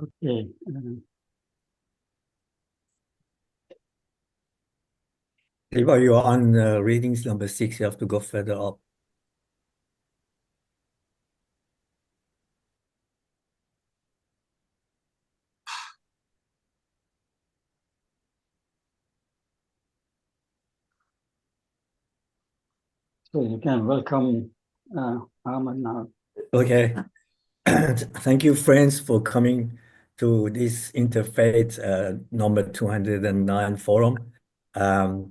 Okay. Eva, you're on readings number 6. You have to go further up. So you can welcome Ahmad now. Okay. Thank you, friends, for coming to this Interfaith number 209 forum. I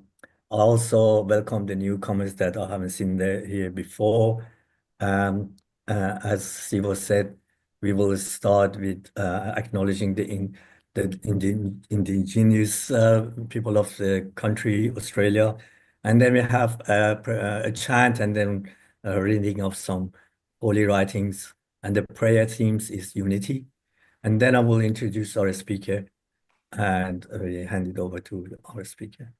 also welcome the newcomers that I haven't seen here before. As Sivo said, we will start with acknowledging the indigenous people of the country, Australia. And then we have a chant and then a reading of some holy writings. And the prayer themes is unity. And then I will introduce our speaker and hand it over to our speaker.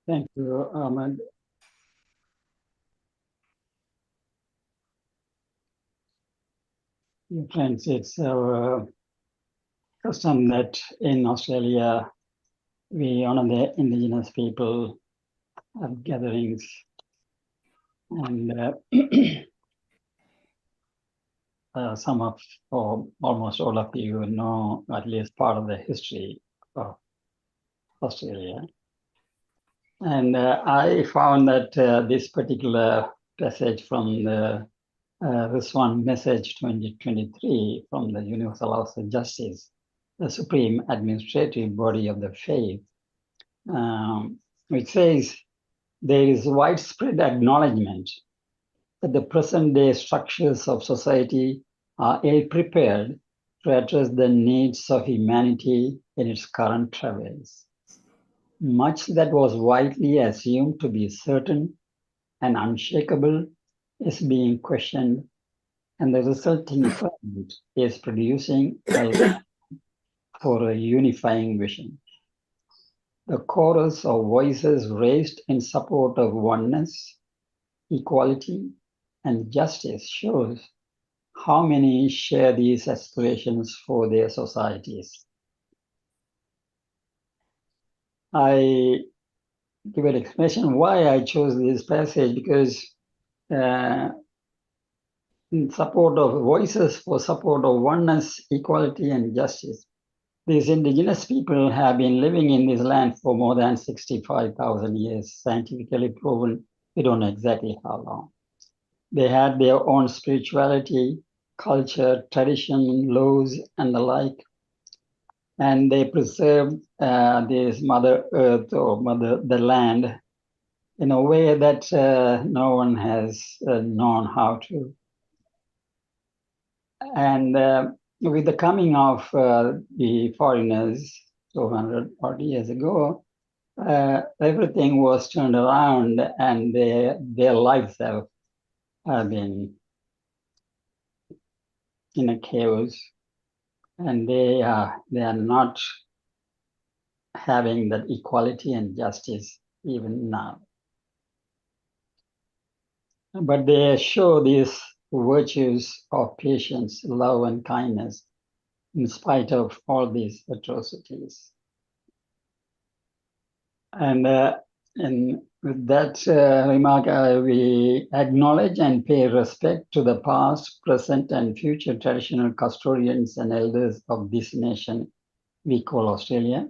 Thank you, Ahmad. Friends, it's our custom that in Australia we honor the indigenous people at gatherings, and some of, or almost all of you know at least part of the history of Australia. And I found that this particular passage from this one, Message 2023 from the Universal House of Justice, the supreme administrative body of the faith, which says there is widespread acknowledgement that the present day structures of society are ill-prepared to address the needs of humanity in its current travails. Much that was widely assumed to be certain and unshakable is being questioned, and the resulting fragment is producing for a unifying vision. The chorus of voices raised in support of oneness, equality, and justice shows how many share these aspirations for their societies. I give an explanation why I chose this passage, because in support of voices for support of oneness, equality, and justice, these indigenous people have been living in this land for more than 65,000 years, scientifically proven. We don't know exactly how long. They had their own spirituality, culture, tradition, laws, and the like. And they preserved this Mother Earth or the land in a way that no one has known how to. And with the coming of the foreigners 200 odd years ago, everything was turned around, and their lives have been in a chaos, and they are not having that equality and justice even now. But they show these virtues of patience, love, and kindness in spite of all these atrocities. And with that remark, we acknowledge and pay respect to the past, present, and future traditional custodians and elders of this nation we call Australia,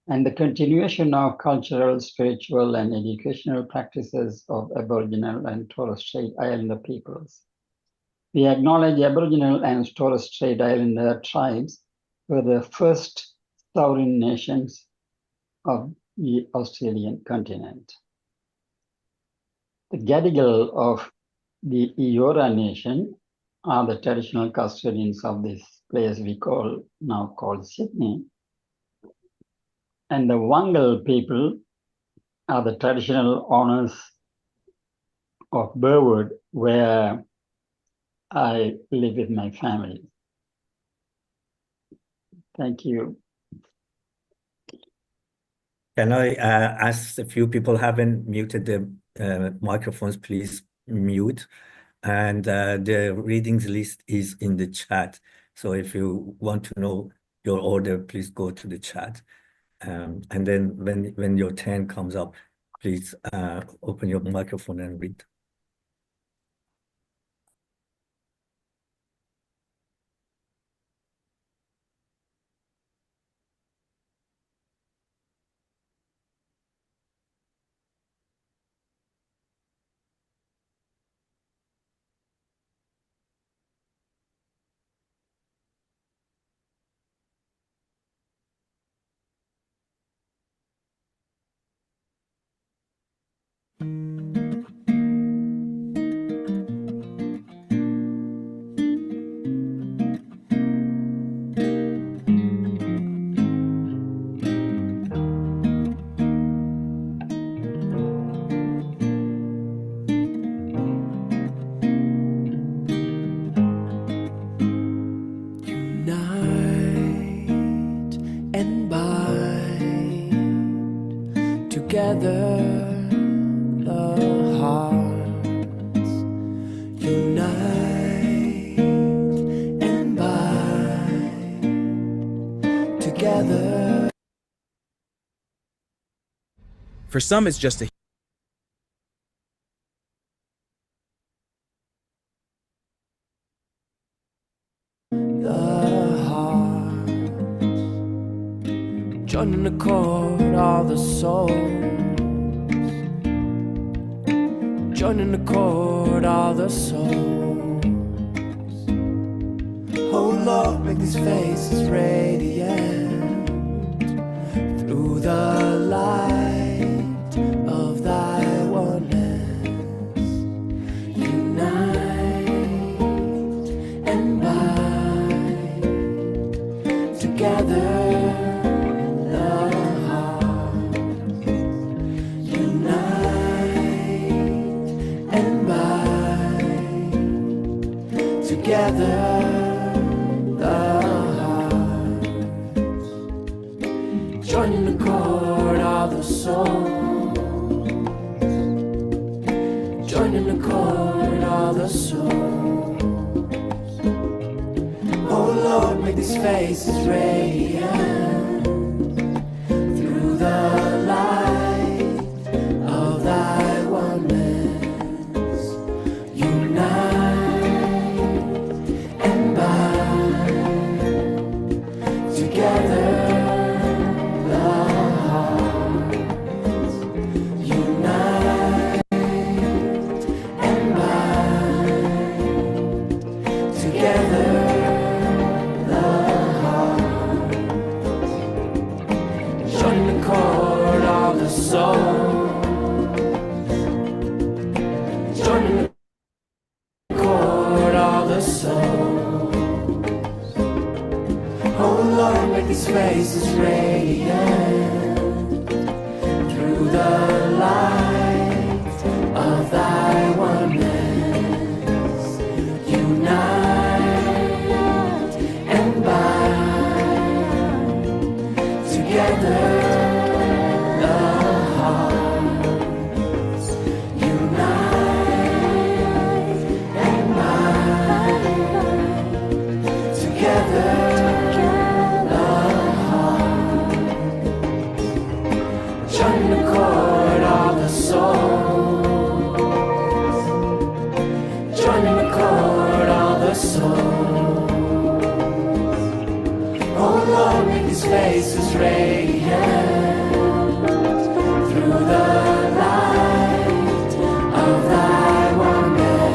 and the continuation of cultural, spiritual, and educational practices of Aboriginal and Torres Strait Islander peoples. We acknowledge Aboriginal and Torres Strait Islander tribes were the first sovereign nations of the Australian continent. The Gadigal of the Eora Nation are the traditional custodians of this place we now call Sydney. And the Wangal people are the traditional owners of Burwood, where I live with my family. Thank you. Can I ask a few people haven't muted the microphones, please mute, and the readings list is in the chat. So if you want to know your order, please go to the chat. And then when your turn comes up, please open your microphone and read. Unite and bind together the hearts. Unite and bind together. For some, it's just a Joining the chord, all the souls. Joining the chord, all the souls. Oh Lord, make these faces radiant through the light of thy oneness. Unite and bind together. Together, the hearts, joining the chord, all the souls, joining the chord, all the souls. Oh Lord, make these faces radiant through the light of thy oneness. Unite. Faces radiant through the light of thy oneness. Unite and bind together the hearts. Unite and bind together. Joining the chord, all the souls. Joining the chord, all the souls. Oh Lord, make these faces radiant through the light of thy oneness.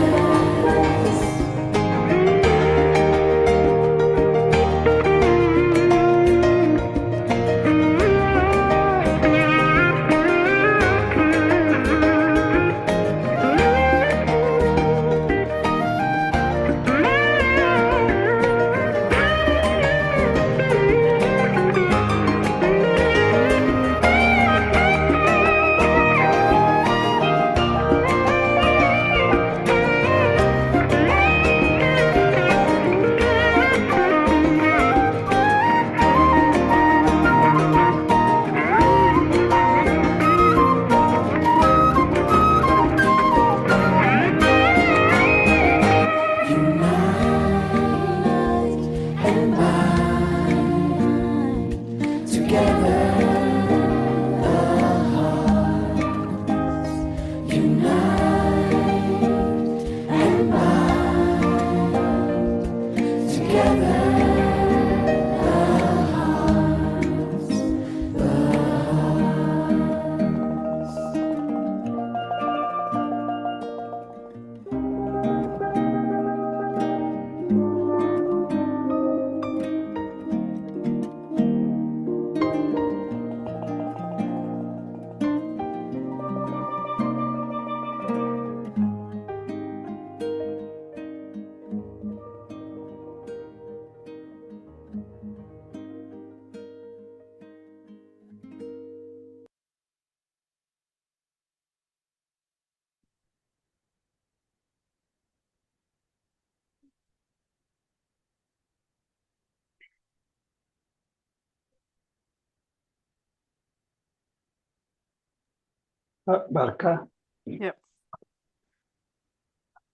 Barka. Yep.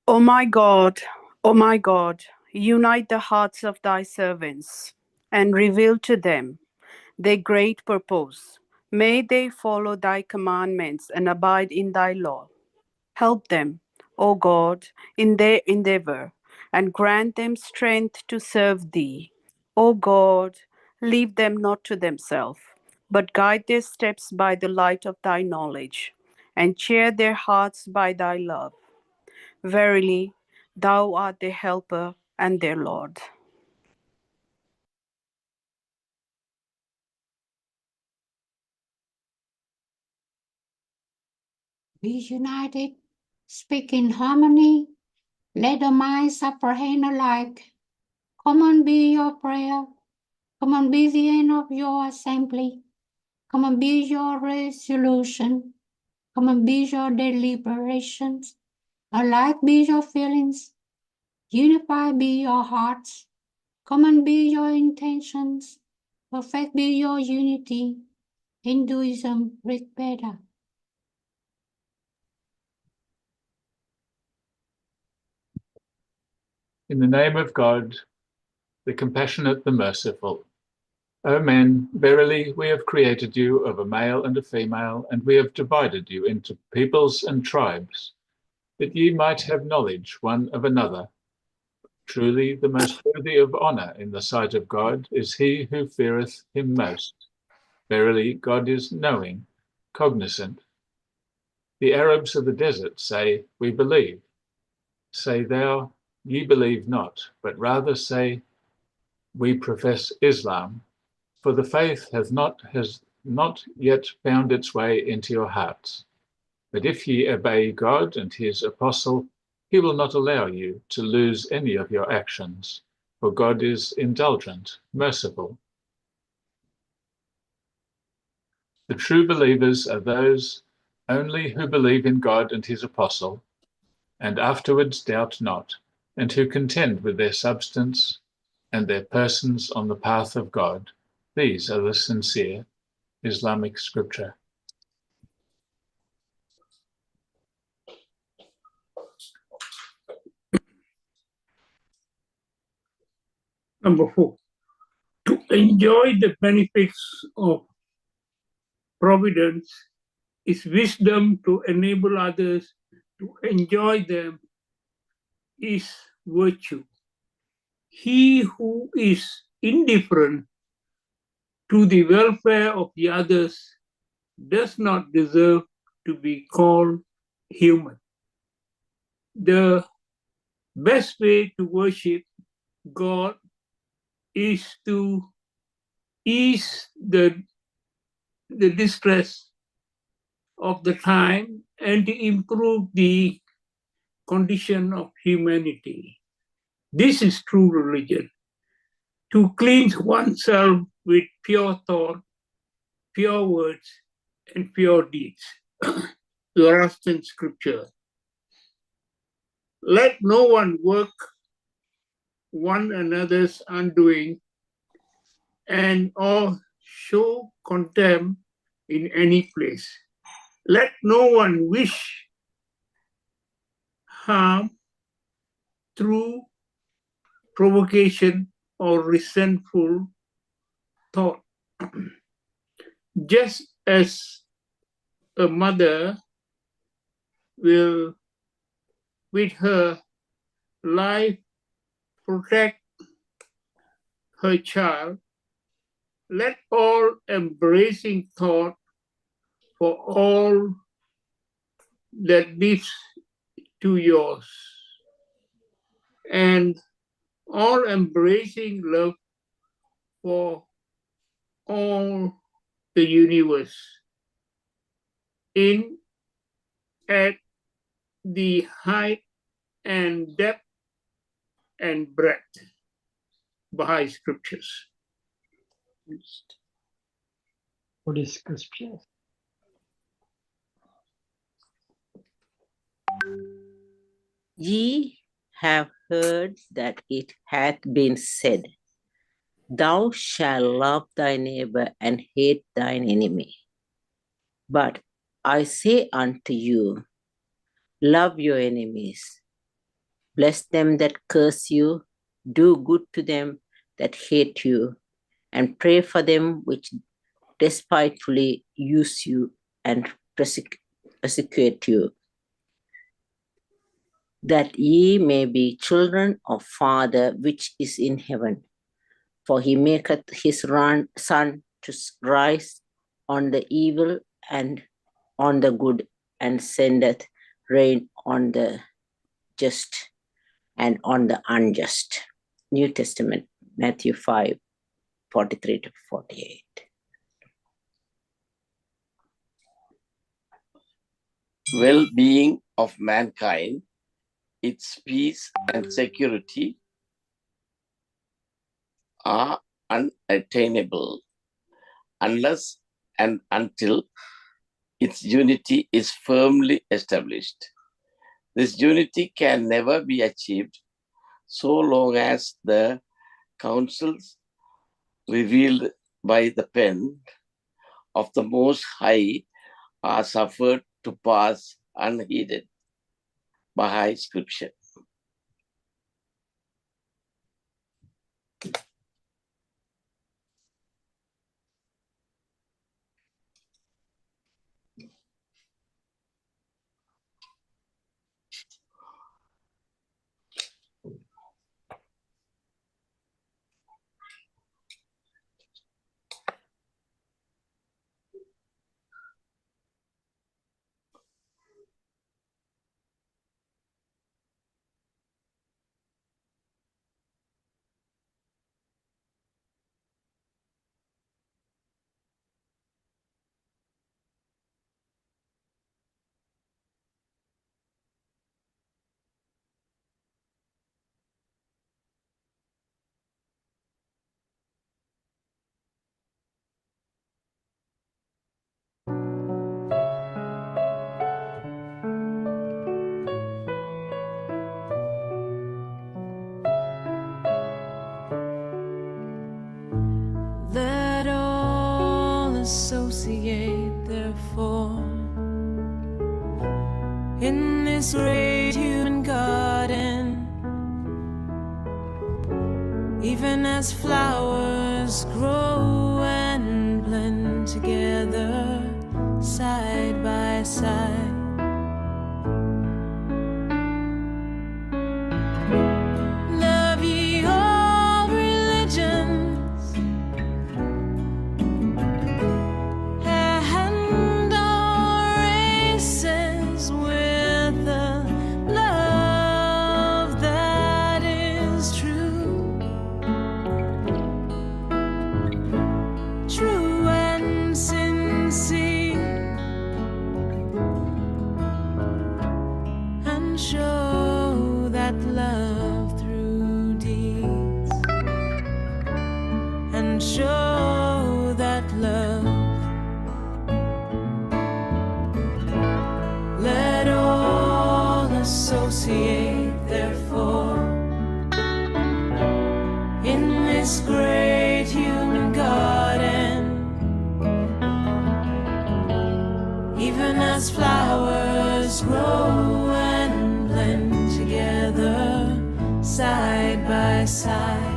O my God, unite the hearts of thy servants and reveal to them their great purpose. May they follow thy commandments and abide in thy law. Help them, O God, in their endeavor, and grant them strength to serve thee. O God, leave them not to themselves, but guide their steps by the light of thy knowledge, and cheer their hearts by thy love. Verily, thou art their helper and their Lord. Be united, speak in harmony, let the minds apprehend alike. Come on, be your prayer. Come on, be the end of your assembly. Come on, be your resolution. Come on, be your deliberations. Alike be your feelings. Unify be your hearts. Come on, be your intentions. Perfect be your unity. Hinduism, Rig Veda. In the name of God, the compassionate, the merciful. O men, verily we have created you of a male and a female, and we have divided you into peoples and tribes, that ye might have knowledge one of another. Truly, the most worthy of honor in the sight of God is he who feareth him most. Verily, God is knowing, cognizant. The Arabs of the desert say, We believe. Say thou, Ye believe not, but rather say, We profess Islam. For the faith has not yet found its way into your hearts. But if ye obey God and his apostle, he will not allow you to lose any of your actions, for God is indulgent, merciful. The true believers are those only who believe in God and his apostle, and afterwards doubt not, and who contend with their substance and their persons on the path of God. These are the sincere. Islamic scripture. Number 4, to enjoy the benefits of providence is wisdom. To enable others to enjoy them is virtue. He who is indifferent to the welfare of the others does not deserve to be called human. The best way to worship God is to ease the distress of the time and to improve the condition of humanity. This is true religion. To cleanse oneself with pure thought, pure words, and pure deeds. Zoroastrian scripture. Let no one work one another's undoing and or show contempt in any place. Let no one wish harm through provocation or resentful thought. Just as a mother will, with her life, protect her child, let all embracing thought for all that leads to yours, and all embracing love for all the universe in at the height and depth and breadth. Baha'i scriptures. What is scripture? Ye have heard that it hath been said, Thou shalt love thy neighbor and hate thine enemy. But I say unto you, love your enemies, bless them that curse you, do good to them that hate you, and pray for them which despitefully use you and persecute you, that ye may be children of Father which is in heaven. For he maketh his sun to rise on the evil and on the good, and sendeth rain on the just and on the unjust. New Testament, Matthew 5, 43 to 48. Well-being of mankind, its peace and security are unattainable unless and until its unity is firmly established. This unity can never be achieved so long as the counsels revealed by the pen of the Most High are suffered to pass unheeded by Scripture. Let all associate, therefore, in this great human garden, even as flowers grow and blend together side by side. Love ye all religions and all races with the love that is true, true and sincere, and show that love through deeds, and show that love. Let all associate, therefore, in this great human garden, even as flowers grow and blend together side by side.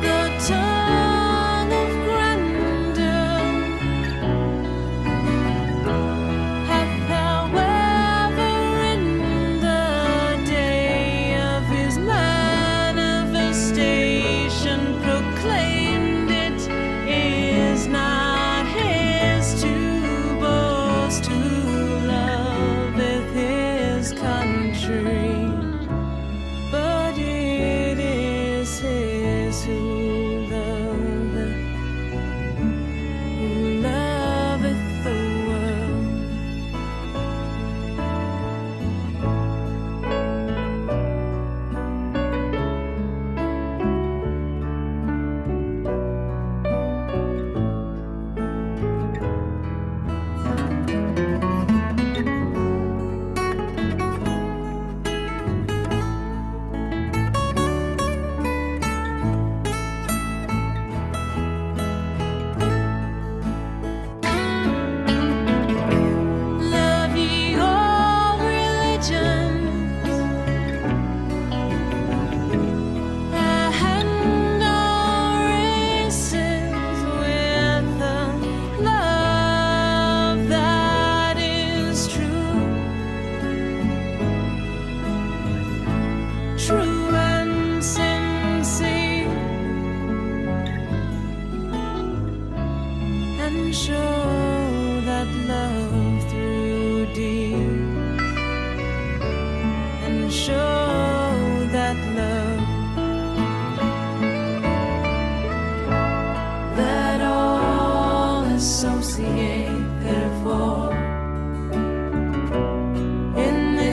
The tongue of grandeur hath however in the day of his manifestation proclaimed it is not his to boast who loveth his country, but it is his who loveth the world.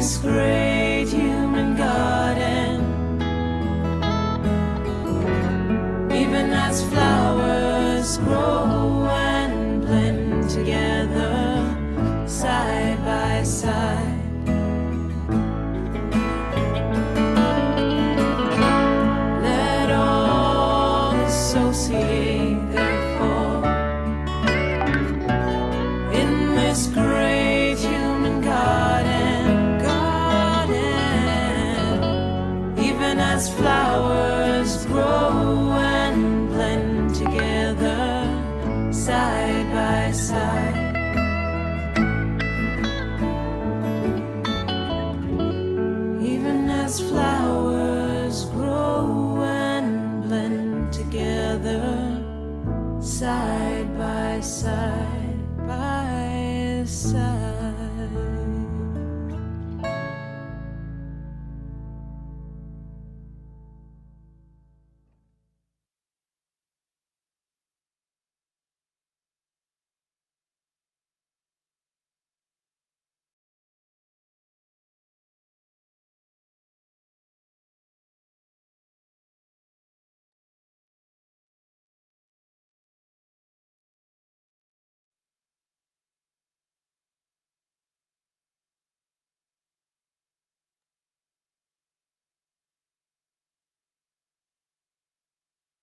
this great human garden, even as flowers grow and blend together side by side. Let all associate, therefore, in this great human garden, even as flowers grow and blend together side by side. Even as flowers grow and blend together side by side by side.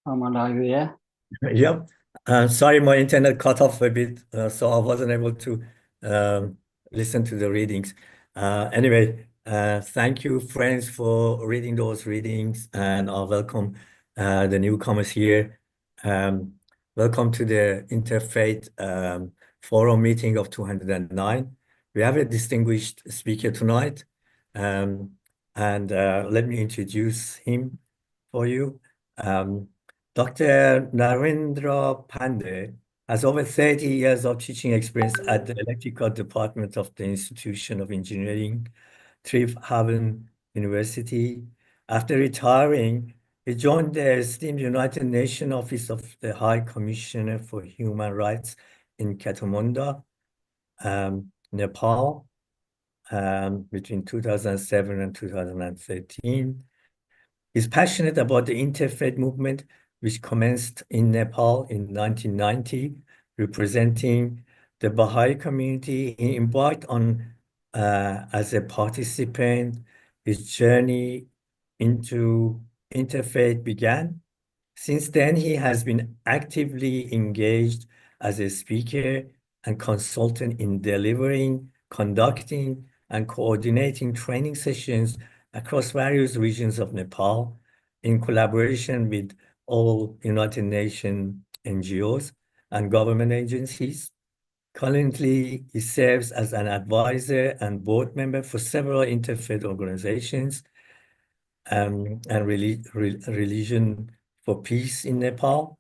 Amal, are you here? Yep. Sorry, my internet cut off a bit, so I wasn't able to listen to the readings. Anyway, thank you, friends, for reading those readings, and I welcome the newcomers here. Welcome to the Interfaith Forum meeting of 209. We have a distinguished speaker tonight, and let me introduce him for you. Dr. Narendra Pandey has over 30 years of teaching experience at the Electrical Department of the Institution of Engineering, Triphaven University. After retiring, he joined the esteemed United Nations Office of the High Commissioner for Human Rights in Kathmandu, Nepal, between 2007 and 2013. He's passionate about the interfaith movement, which commenced in Nepal in 1990, representing the Baha'i community. He embarked on as a participant. His journey into interfaith began. Since then, he has been actively engaged as a speaker and consultant in delivering, conducting, and coordinating training sessions across various regions of Nepal in collaboration with all United Nations NGOs and government agencies. Currently, he serves as an advisor and board member for several interfaith organizations and Religion for Peace in Nepal.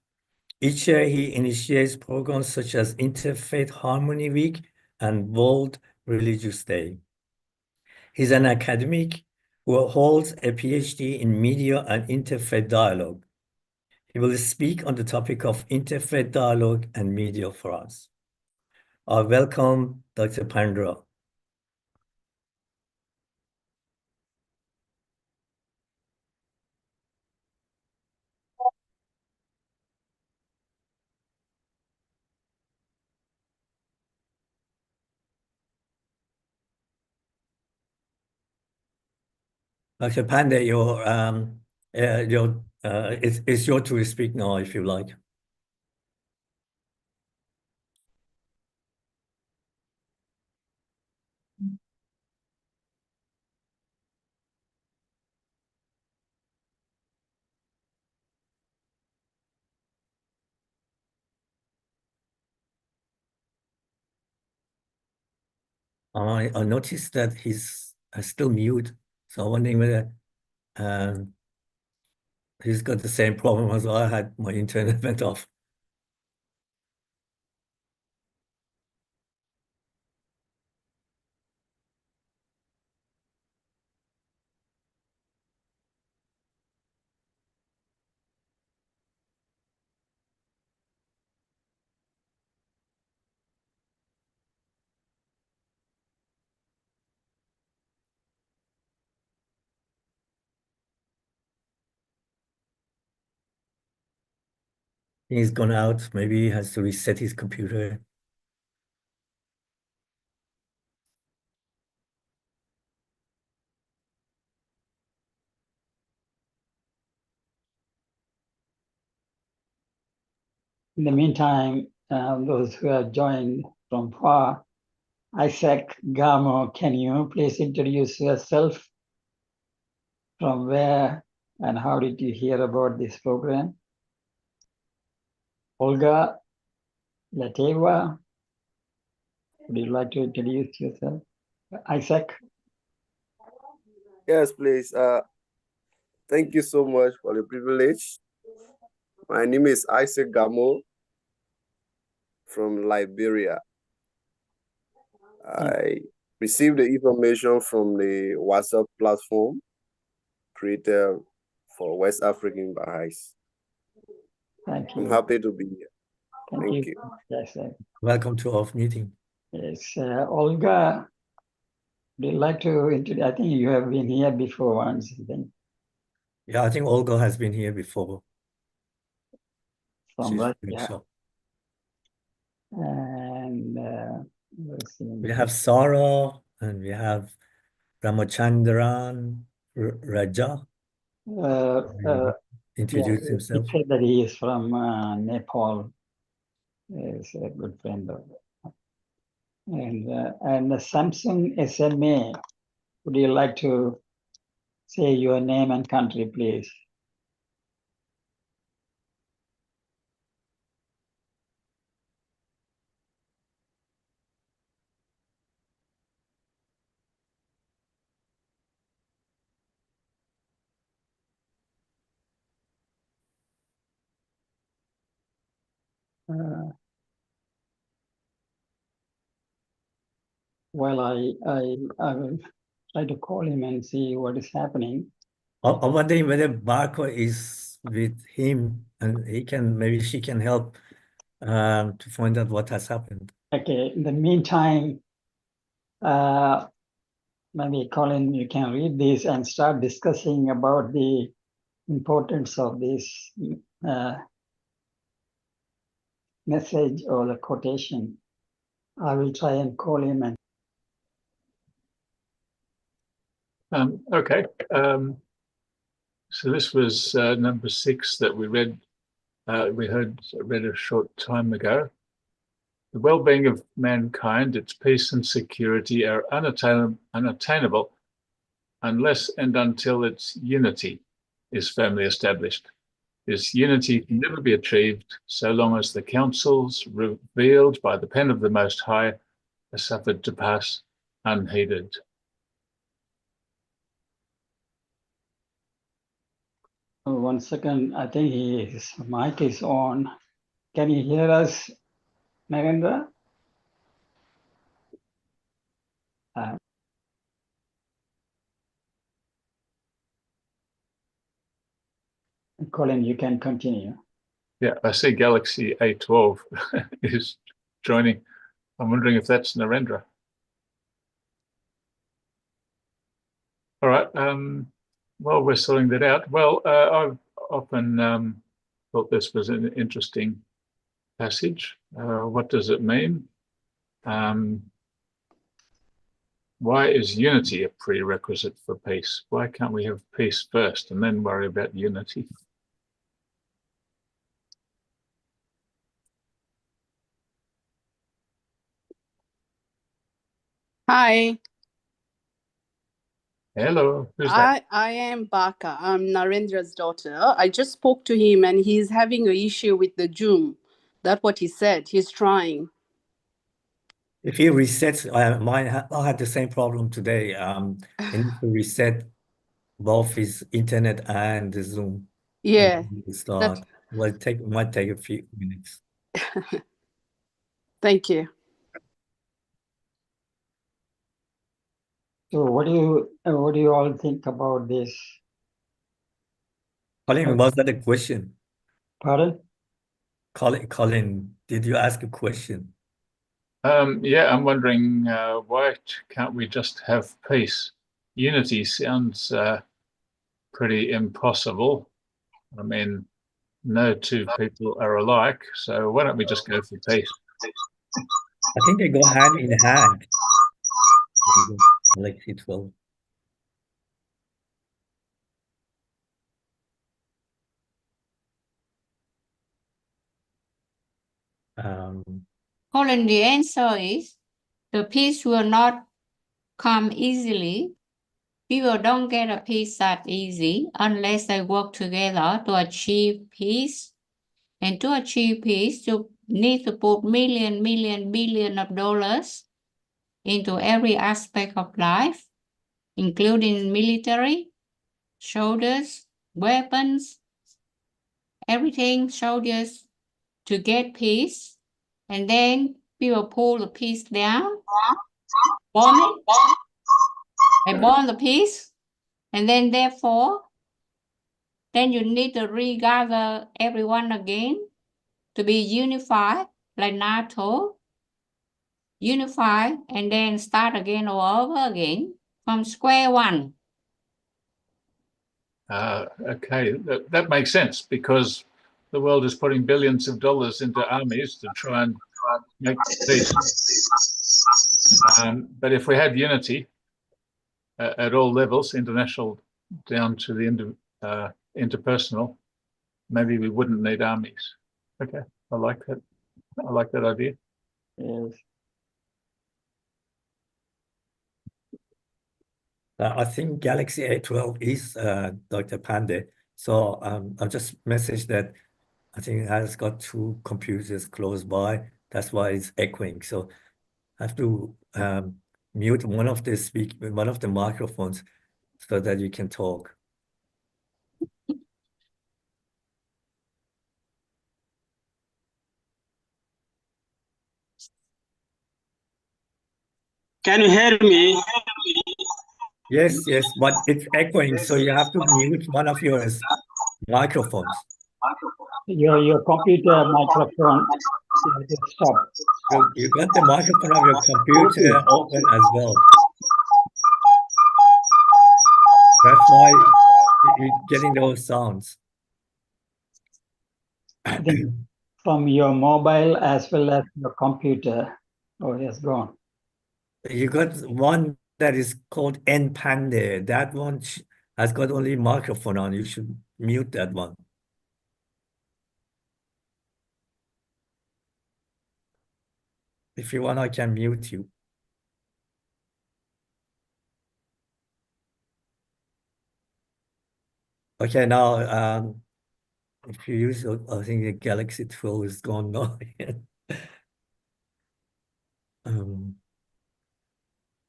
Each year, he initiates programs such as Interfaith Harmony Week and World Religious Day. He's an academic who holds a PhD in Media and Interfaith Dialogue. He will speak on the topic of interfaith dialogue and media for us. I welcome Dr. Pandra. Dr. Pandey, it's your turn to speak now, if you like. I noticed that he's still mute, so I'm wondering whether he's got the same problem as I had. My internet went off. He's gone out. Maybe he has to reset his computer. In the meantime, those who have joined from far, Isaac Gamo, can you please introduce yourself? From where and how did you hear about this program? Olga Lateva, would you like to introduce yourself? Isaac? Yes, please. Thank you so much for the privilege. My name is Isaac Gamo from Liberia. I received the information from the WhatsApp platform created for West African Baha'is. Thank you. I'm happy to be here. Thank you. Yes, Welcome to our meeting. yes. Olga, would you like to introduce? I think you have been here before once. Yeah, I think Olga has been here before. From She's Russia. pretty sure. And let's see. We have Sarah and we have Ramachandran Raja. Introduce himself. He said that he is from Nepal. He's a good friend of and Samsung SMA. Would you like to say your name and country, please? Well, I will try to call him and see what is happening. I'm wondering whether Barco is with him and maybe she can help to find out what has happened. Okay, in the meantime, maybe Colin, you can read this and start discussing about the importance of this message or the quotation. I will try and call him and Okay. So this was number 6 that we read. Read a short time ago. The well-being of mankind, its peace and security are unattainable unless and until its unity is firmly established. This unity can never be achieved so long as the counsels revealed by the pen of the Most High are suffered to pass unheeded. oh, 1 second. I think his mic is on. Can you hear us, Narendra? Colin, you can continue. Yeah, I see Galaxy A12 is joining. I'm wondering if that's Narendra. All right. While we're sorting that out, well, I've often thought this was an interesting passage. What does it mean? Why is unity a prerequisite for peace? Why can't we have peace first and then worry about unity? Hi, Hello, who's that? I am Baka. I'm Narendra's daughter. I just spoke to him and he's having an issue with the Zoom. That's what he said. He's trying. If he resets, I had the same problem today. He needs to reset both his internet and the Zoom. Yeah. And start. Well, might take a few minutes. Thank you. So what do you all think about this? Colin, was that a question? Pardon? Colin, did you ask a question? Yeah, I'm wondering why can't we just have peace? Unity sounds pretty impossible. I mean, no two people are alike. So why don't we just go for peace? I think they go hand in hand. Like it will. Colin, the answer is the peace will not come easily. People don't get a peace that easy unless they work together to achieve peace. And to achieve peace, you need to put billion of dollars into every aspect of life, including military, soldiers, weapons, everything, soldiers, to get peace. And then people pull the peace down, bomb it, they bomb the peace, and then therefore, then you need to regather everyone again to be unified, like NATO, unify, and then start again all over again from square one. Okay, that makes sense, because the world is putting billions of dollars into armies to try and make peace. But if we had unity at all levels, international down to the interpersonal, maybe we wouldn't need armies. Okay, I like that. I like that idea. Yes. I think Galaxy A12 is Dr. Pandey. So I'll just message that I think it has got two computers close by. That's why it's echoing. So I have to mute one of the microphones so that you can talk. Can you hear me? Yes, but it's echoing, so you have to mute one of your microphones. Your computer microphone just stop. You got the microphone of your computer open as well. That's why you're getting those sounds. I think from your mobile as well as your computer. Oh, yes, go on. You got one that is called Npande. That one has got only microphone on. You should mute that one. If you want, I can mute you. Okay, now if you use, I think the Galaxy 12 is gone now.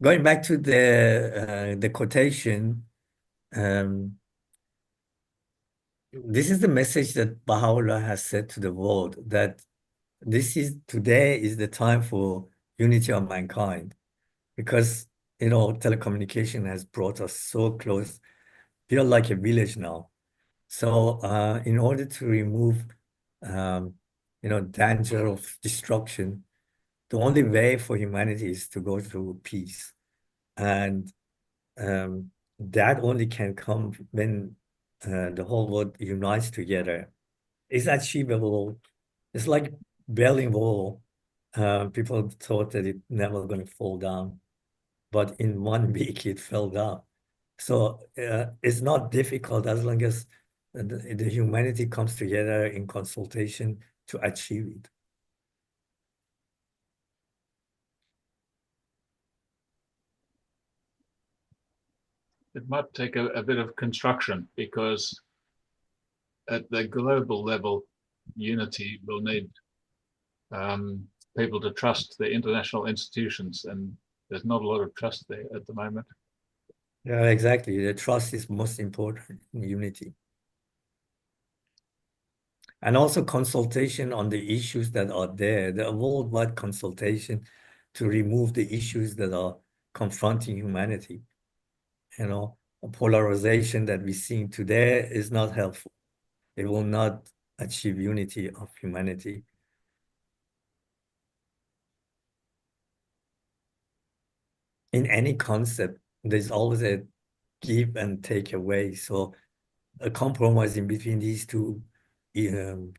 Going back to the quotation, this is the message that Baha'u'llah has said to the world, that today is the time for unity of mankind, because telecommunication has brought us so close, feel like a village now. So in order to remove danger of destruction, the only way for humanity is to go through peace. And that only can come when the whole world unites together. It's achievable. It's like Berlin Wall. People thought that it's never going to fall down, but in 1 week it fell down. So it's not difficult as long as the humanity comes together in consultation to achieve it. It might take a bit of construction, because at the global level, unity will need people to trust the international institutions, and there's not a lot of trust there at the moment. Yeah, exactly. The trust is most important in unity. And also consultation on the issues that are there, the worldwide consultation to remove the issues that are confronting humanity. A polarization that we're seeing today is not helpful. It will not achieve unity of humanity. In any concept, there's always a give and take away. So a compromise in between these two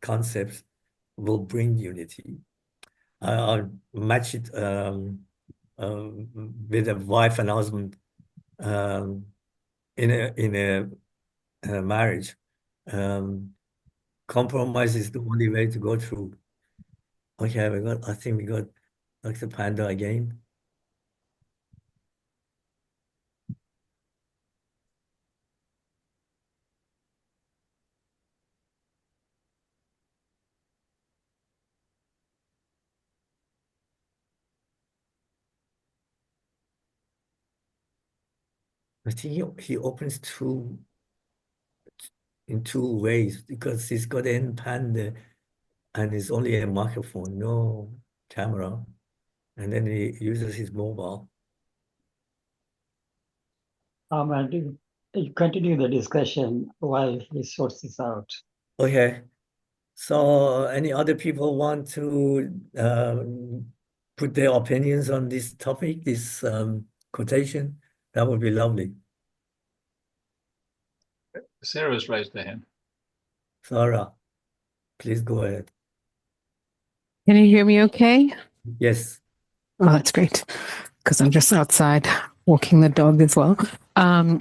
concepts will bring unity. I'll match it with a wife and husband in a marriage. Compromise is the only way to go through. Okay, I think we got Dr. Panda again. I think he opens in two ways because he's got an Panda and it's only a microphone, no camera. And then he uses his mobile. And you continue the discussion while he sorts this out. Okay. So any other people want to put their opinions on this topic, this quotation? That would be lovely. Sarah's raised her hand. Sarah, please go ahead. Can you hear me okay? Yes. Oh, that's great. Because I'm just outside walking the dog as well. I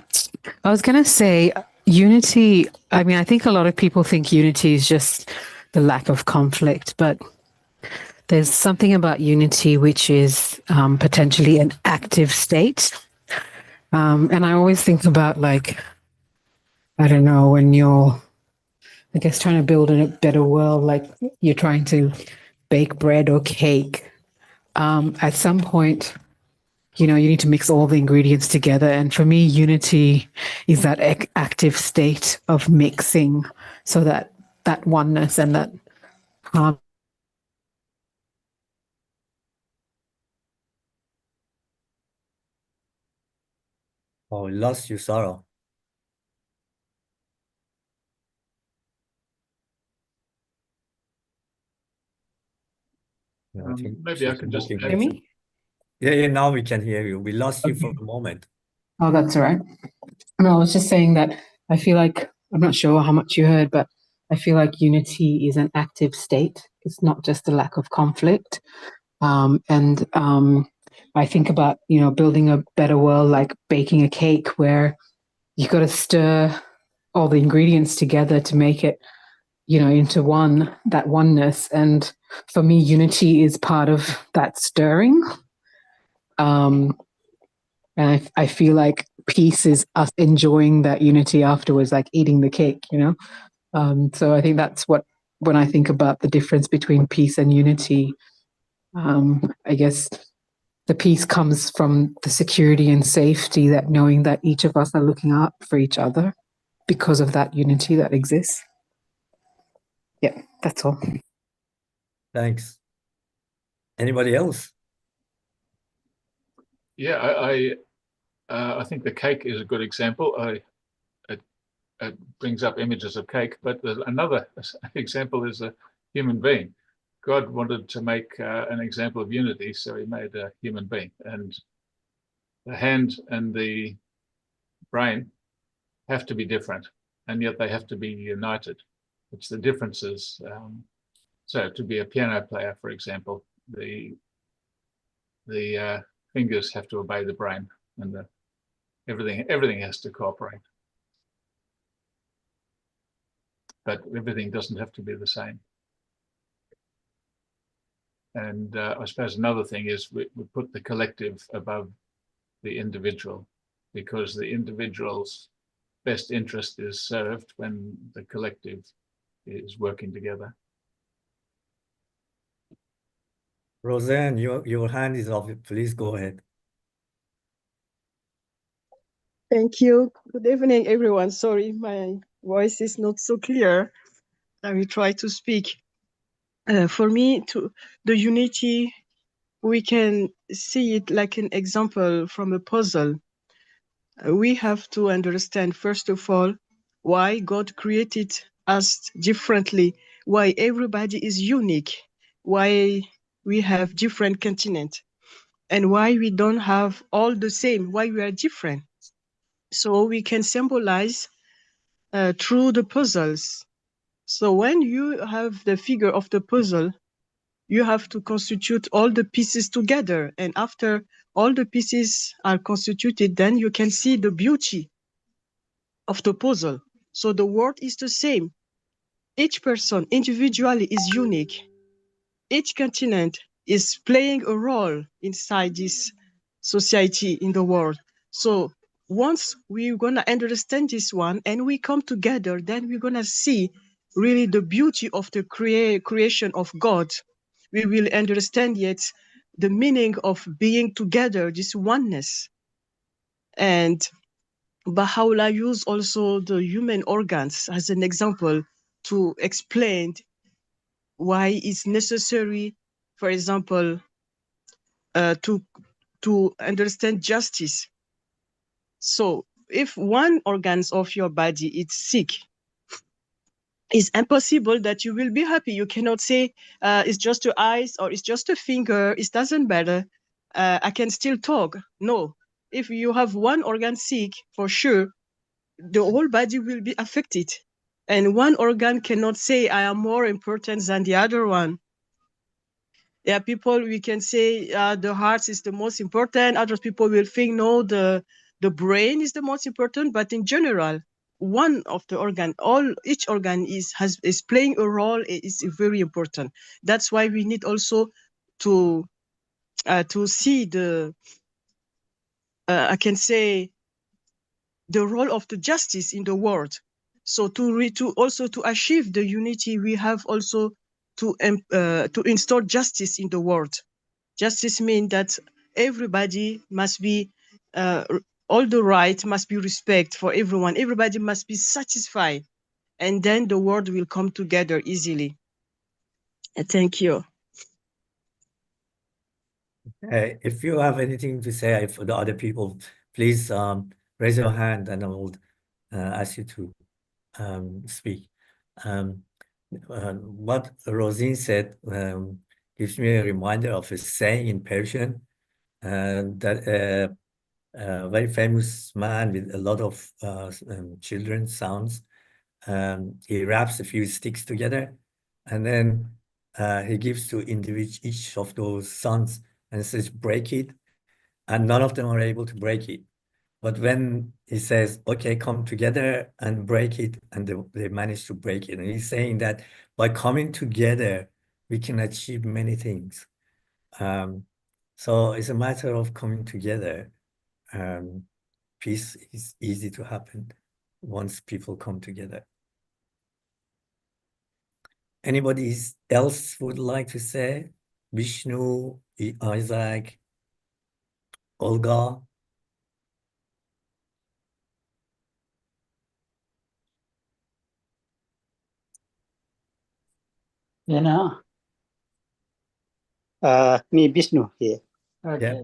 was going to say unity. I mean, I think a lot of people think unity is just the lack of conflict, but there's something about unity which is potentially an active state. And I always think about, like, I don't know, when you're, I guess, trying to build a better world, like you're trying to bake bread or cake. At some point, you know, you need to mix all the ingredients together. And for me, unity is that active state of mixing, so that oneness and that Oh, I lost you, Sarah. No, I think Maybe I she's can just walking. hear me? Yeah, now we can hear you. We lost you for a moment. Oh, that's all right. No, I was just saying that I feel like, I'm not sure how much you heard, but I feel like unity is an active state. It's not just a lack of conflict. I think about, you know, building a better world, like baking a cake, where you got to stir all the ingredients together to make it, you know, into that oneness. And for me, unity is part of that stirring. And I feel like peace is us enjoying that unity afterwards, like eating the cake, you know? So I think that's when I think about the difference between peace and unity, I guess the peace comes from the security and safety, that knowing that each of us are looking out for each other because of that unity that exists. Yeah, that's all. Thanks. Anybody else? Yeah, I think the cake is a good example. It brings up images of cake, but there's another example is a human being. God wanted to make an example of unity, so he made a human being. And the hand and the brain have to be different, and yet they have to be united. It's the differences. So to be a piano player, for example, the fingers have to obey the brain, and everything has to cooperate. But everything doesn't have to be the same. And I suppose another thing is we put the collective above the individual, because the individual's best interest is served when the collective is working together. Roseanne, your hand is up. Please go ahead. Thank you. Good evening, everyone. Sorry, my voice is not so clear. I will try to speak. For me, the unity, we can see it like an example from a puzzle. We have to understand, first of all, why God created us differently, why everybody is unique, why we have different continents, and why we don't have all the same, why we are different. So we can symbolize through the puzzles. So when you have the figure of the puzzle, you have to constitute all the pieces together. And after all the pieces are constituted, then you can see the beauty of the puzzle. So the world is the same. Each person individually is unique. Each continent is playing a role inside this society in the world. So once we're gonna understand this one and we come together, then we're gonna see really the beauty of the creation of God. We will understand yet the meaning of being together, this oneness. And Baha'u'llah used also the human organs as an example to explain why it's necessary, for example, to understand justice. So if one organ of your body is sick, it's impossible that you will be happy. You cannot say it's just your eyes or it's just a finger. It doesn't matter. I can still talk. No. If you have one organ sick, for sure, the whole body will be affected. And one organ cannot say I am more important than the other one. Yeah, people, we can say the heart is the most important. Other people will think, no, the brain is the most important. But in general, one of the organ, each organ is playing a role, is very important. That's why we need also to see the, I can say, the role of the justice in the world. So to also to achieve the unity, we have also to install justice in the world. Justice means that everybody must be, all the rights must be respect for everyone. Everybody must be satisfied, and then the world will come together easily. Thank you. If you have anything to say for the other people, please raise your hand and I will ask you to speak. What Rosine said gives me a reminder of a saying in Persian that a very famous man with a lot of children's sons, he wraps a few sticks together and then he gives to each of those sons and says, break it. And none of them are able to break it. But when he says, okay, come together and break it, and they manage to break it. And he's saying that by coming together, we can achieve many things. So it's a matter of coming together. Peace is easy to happen once people come together. Anybody else would like to say? Vishnu, Isaac, Olga? Me, Vishnu here. Okay.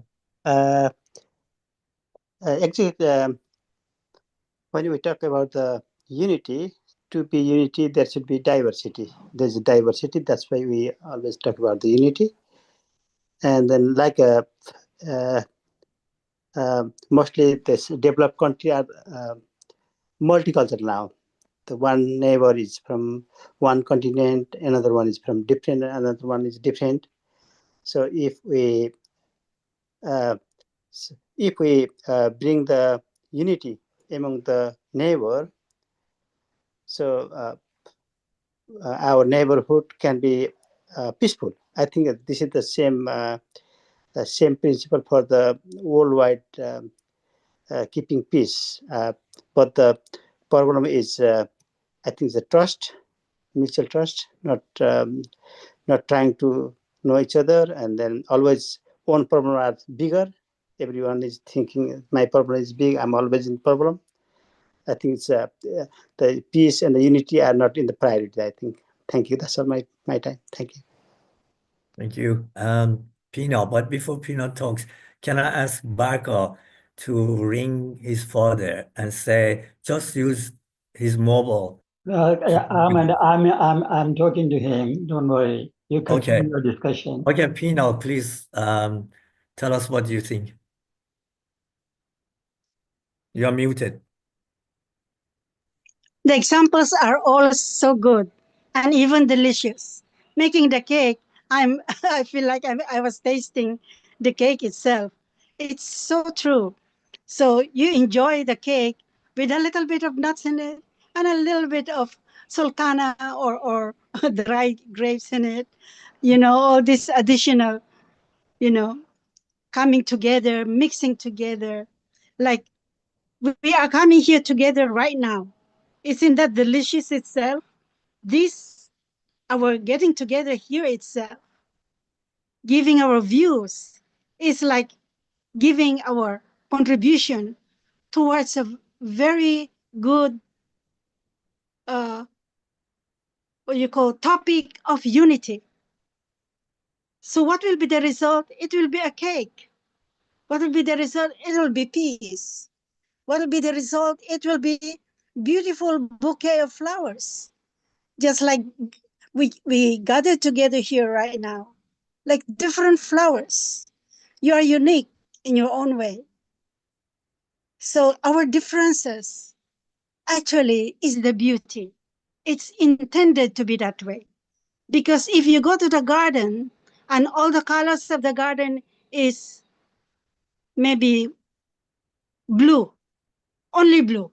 Actually, when we talk about the unity, to be unity, there should be diversity. There's a diversity. That's why we always talk about the unity. And then, like mostly this developed country are multicultural now. The one neighbor is from one continent, another one is from different, another one is different. So if we bring the unity among the neighbor, so our neighborhood can be peaceful. I think that this is the same principle for the worldwide keeping peace. But the problem is, I think, the trust, mutual trust, not trying to know each other, and then always one problem are bigger. Everyone is thinking my problem is big. I'm always in problem. I think it's the peace and the unity are not in the priority, I think. Thank you. That's all my time. Thank you. Thank you. Pino, but before Pino talks, can I ask Barker to ring his father and say, just use his mobile? I'm talking to him. Don't worry. You continue your discussion. Okay, Pino, please tell us what you think. You're muted. The examples are all so good. and even delicious. Making the cake, I feel like I was tasting the cake itself. It's so true. So you enjoy the cake with a little bit of nuts in it and a little bit of sultana or dried grapes in it. You know, all this additional, you know, coming together, mixing together. Like we are coming here together right now. Isn't that delicious itself? This, our getting together here itself, giving our views, is like giving our contribution towards a very good, what you call, topic of unity. So what will be the result? It will be a cake. What will be the result? It will be peace. What will be the result? It will be beautiful bouquet of flowers. Just like we gathered together here right now, like different flowers. You are unique in your own way. So our differences actually is the beauty. It's intended to be that way. Because if you go to the garden and all the colors of the garden is maybe blue, only blue,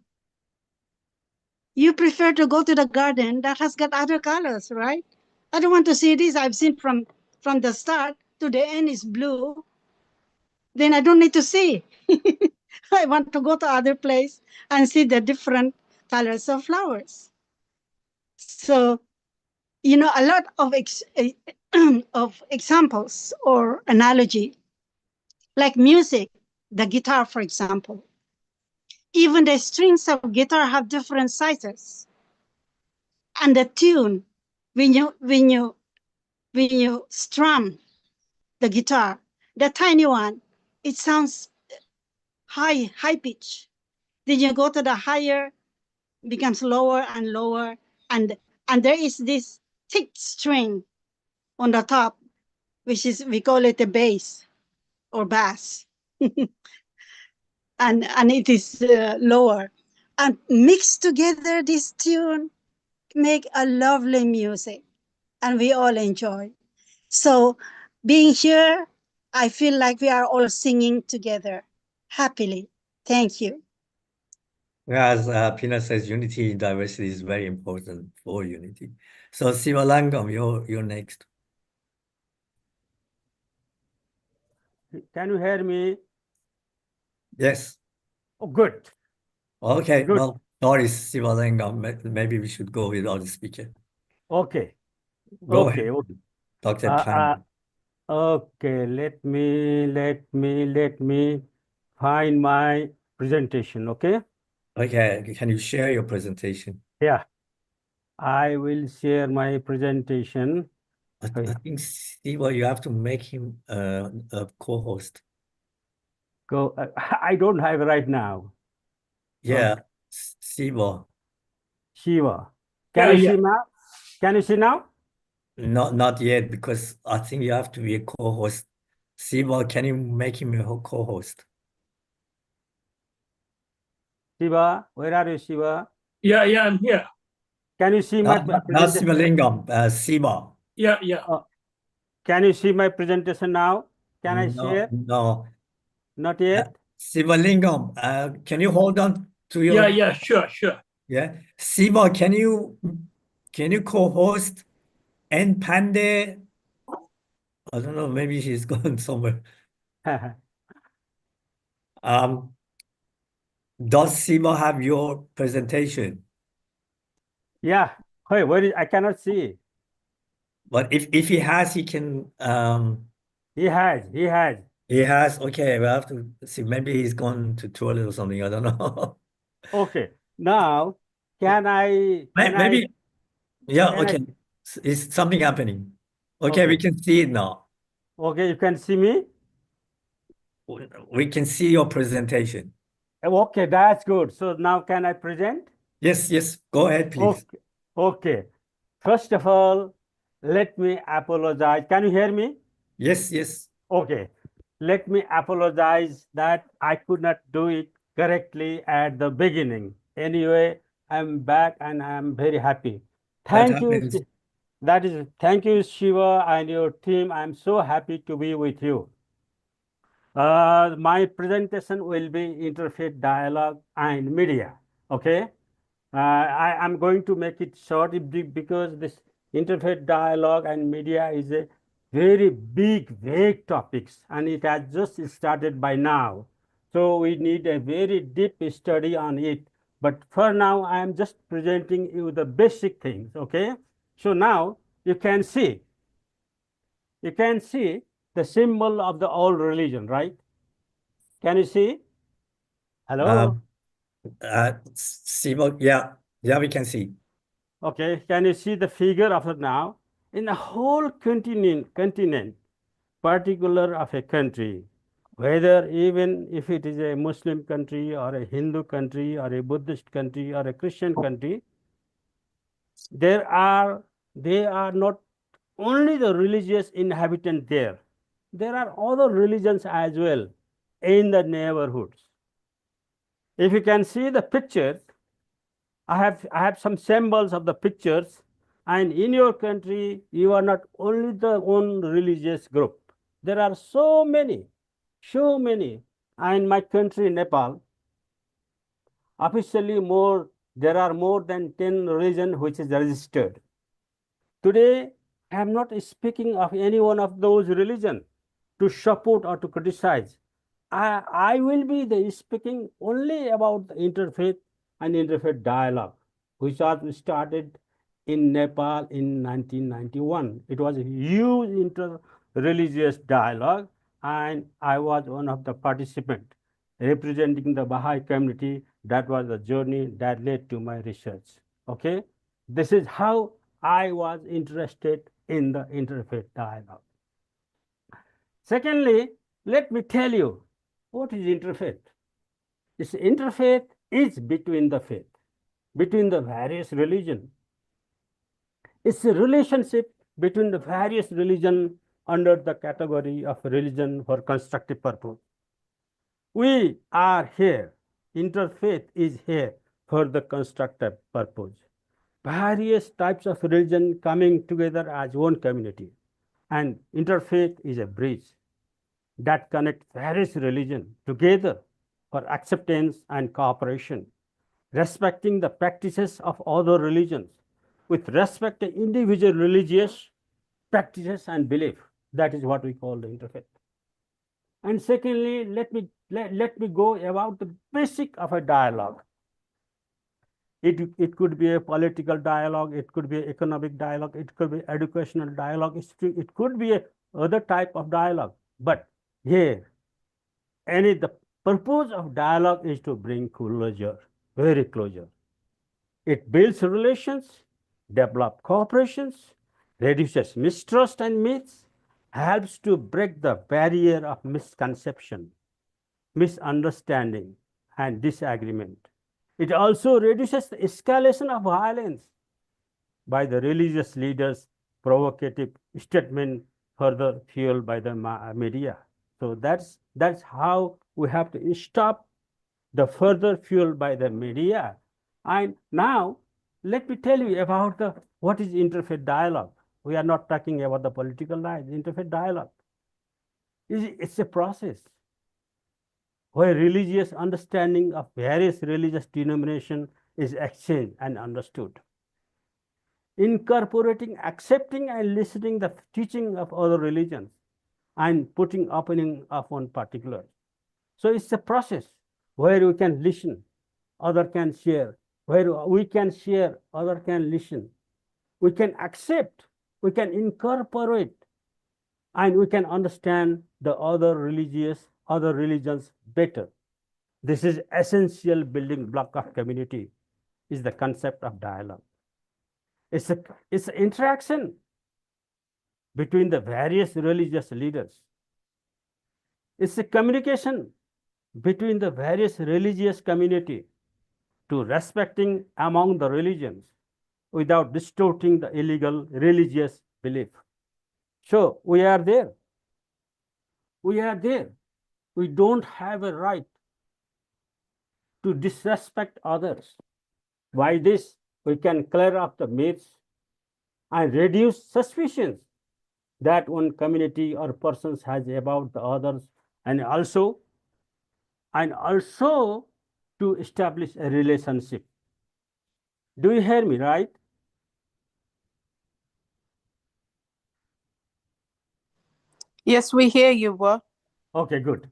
you prefer to go to the garden that has got other colors, right? I don't want to see this. I've seen from the start to the end is blue. Then I don't need to see. I want to go to other place and see the different colors of flowers. So, you know, a lot of of examples or analogy, like music, the guitar, for example. Even the strings of guitar have different sizes. And the tune, when you strum the guitar, the tiny one, it sounds high pitch. Then you go to the higher, becomes lower and lower, and there is this thick string on the top, which is, we call it a bass or bass. and it is lower. And mixed together, this tune make a lovely music, and we all enjoy. So being here, I feel like we are all singing together happily. Thank you. As Pina says, unity in diversity is very important for unity. So Sivalangam, you're next. Can you hear me? Yes. Oh, good. Okay. Good. Well, sorry, Sivalangam. Maybe we should go with other speaker. Okay. Go Okay. ahead. Okay. Dr. Pan. Okay. Let me find my presentation. Okay. Okay. Can you share your presentation? Yeah. I will share my presentation. I think, Siva, you have to make him a co-host. I don't have it right now. Yeah, Okay. Siva. Shiva. Can you see now? Can you see now? Not yet, because I think you have to be a co-host. Siva, can you make him a co-host? Shiva, where are you, Shiva? Yeah, I'm here. Can you see my Not presentation? Sivalingam, Siva. Yeah. Can you see my presentation now? Can I share? No. Not yet? Sivalingam, can you hold on to your... Yeah, sure. Yeah. Siva, can you co-host N Pande? I don't know, maybe he's gone somewhere. Does Siva have your presentation? Yeah. Hey, where is, I cannot see. But if he has, he can... He has. He has. Okay, we have to see. Maybe he's gone to toilet or something. I don't know. Okay. Now, maybe. Yeah, okay. Is something happening? Okay, we can see it now. Okay, you can see me? We can see your presentation. Okay, that's good. So now can I present? Yes. Go ahead, please. Okay. First of all, let me apologize. Can you hear me? Yes. Okay. Let me apologize that I could not do it correctly at the beginning. Anyway, I'm back and I'm very happy. Thank you. That is, thank you, Shiva and your team. I'm so happy to be with you. My presentation will be interfaith dialogue and media. Okay. I am going to make it short because this interfaith dialogue and media is a very big, vague topics, and it has just started by now. So we need a very deep study on it. But for now, I am just presenting you the basic things. Okay. So now you can see the symbol of the old religion, right? Can you see? Hello? Sibo, yeah, we can see. Okay, can you see the figure of it now? In the whole continent, particular of a country, whether even if it is a Muslim country or a Hindu country or a Buddhist country or a Christian country, they are not only the religious inhabitant there. There are other religions as well in the neighborhoods. If you can see the picture, I have some symbols of the pictures, and in your country, you are not only the one religious group. There are so many. In my country, Nepal, officially there are more than 10 religions which is registered. Today, I am not speaking of any one of those religions to support or to criticize. I will be speaking only about the interfaith and interfaith dialogue, which was started in Nepal in 1991. It was a huge inter-religious dialogue, and I was one of the participants representing the Baha'i community. That was the journey that led to my research. Okay, this is how I was interested in the interfaith dialogue. Secondly, let me tell you, what is interfaith? This interfaith is between the faith, between the various religions. It's a relationship between the various religions under the category of religion for constructive purpose. We are here. Interfaith is here for the constructive purpose. Various types of religion coming together as one community. And interfaith is a bridge that connects various religions together for acceptance and cooperation, respecting the practices of other religions with respect to individual religious practices and belief. That is what we call the interfaith. And secondly, let me go about the basic of a dialogue. It could be a political dialogue, it could be an economic dialogue, it could be educational dialogue, it could be a other type of dialogue. But here, the purpose of dialogue is to bring closure, very closure. It builds relations, develops cooperations, reduces mistrust and myths, helps to break the barrier of misconception, misunderstanding, and disagreement. It also reduces the escalation of violence by the religious leaders' provocative statement further fueled by the media. So that's how we have to stop the further fueled by the media. And now let me tell you about what is interfaith dialogue. We are not talking about the political dialogue. Interfaith dialogue it's a process where religious understanding of various religious denominations is exchanged and understood, incorporating, accepting, and listening the teaching of other religions, and putting opening of one particular. So it's a process where we can listen, other can share, where we can share, other can listen. We can accept, we can incorporate, and we can understand the other religions better. This is essential building block of community, is the concept of dialogue. It's an interaction between the various religious leaders. It's a communication between the various religious community to respecting among the religions without distorting the illegal religious belief. So we are there. We are there. We don't have a right to disrespect others. By this, we can clear up the myths and reduce suspicions that one community or persons has about the others, and also to establish a relationship. Do you hear me, right? Yes, we hear you, Wa. Okay, good.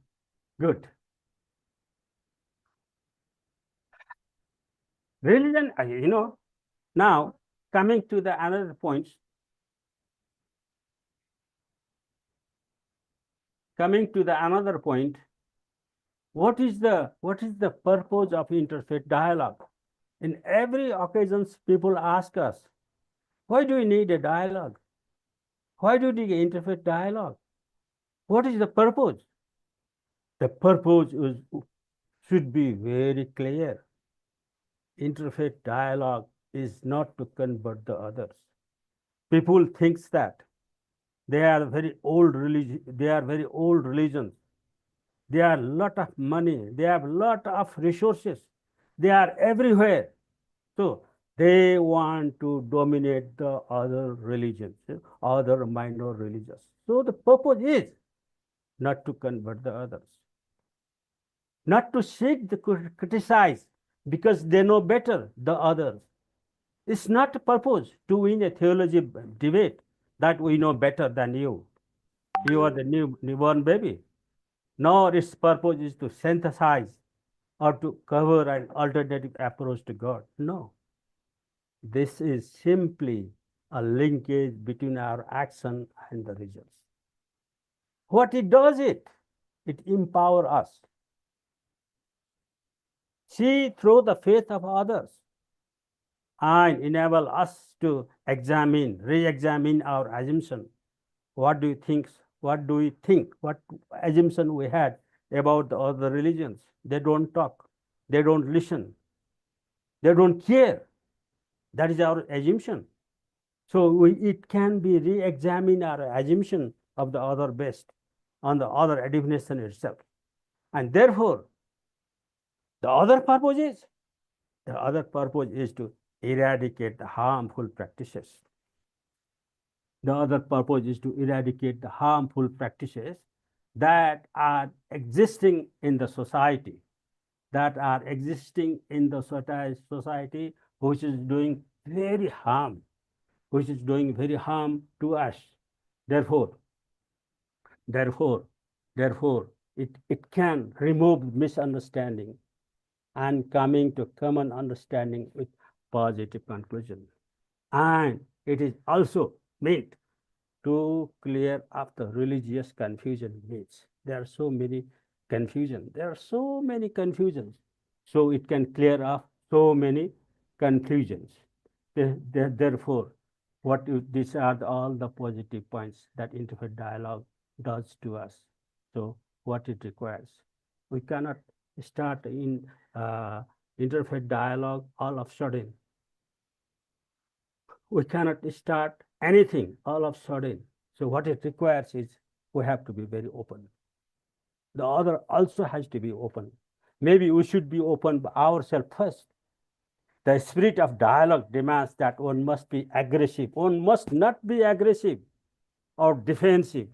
Religion, now coming to the another point. What is the purpose of interfaith dialogue? In every occasions, people ask us, why do we need a dialogue? Why do we need interfaith dialogue? What is the purpose? The purpose should be very clear. Interfaith dialogue is not to convert the others. People think that they are very old religions. They are a lot of money. They have a lot of resources. They are everywhere. So they want to dominate the other religions, other minor religions. So the purpose is not to convert the others, not to seek to criticize because they know better the others. It's not a purpose to win a theology debate that we know better than you. You are the newborn baby. Nor its purpose is to synthesize or to cover an alternative approach to God. No. This is simply a linkage between our action and the results. What it does, it empowers us. See through the faith of others and enable us to re-examine our assumption. What do you think? What assumption we had about the other religions? They don't talk. They don't listen. They don't care. That is our assumption. So it can be re-examine our assumption of the other based on the other definition itself. And therefore, the other purpose is to eradicate the harmful practices. The other purpose is to eradicate the harmful practices that are existing in the society, which is doing very harm to us. Therefore, it can remove misunderstanding and coming to common understanding with positive conclusion. And it is also meant to clear up the religious confusion myths. There are so many confusions. So it can clear up so many confusions. Therefore, these are all the positive points that interfaith dialogue does to us. So what it requires. We cannot start in interfaith dialogue all of a sudden. We cannot start anything all of a sudden. So what it requires is we have to be very open. The other also has to be open. Maybe we should be open by ourselves first. The spirit of dialogue demands that one must be aggressive. One must not be aggressive or defensive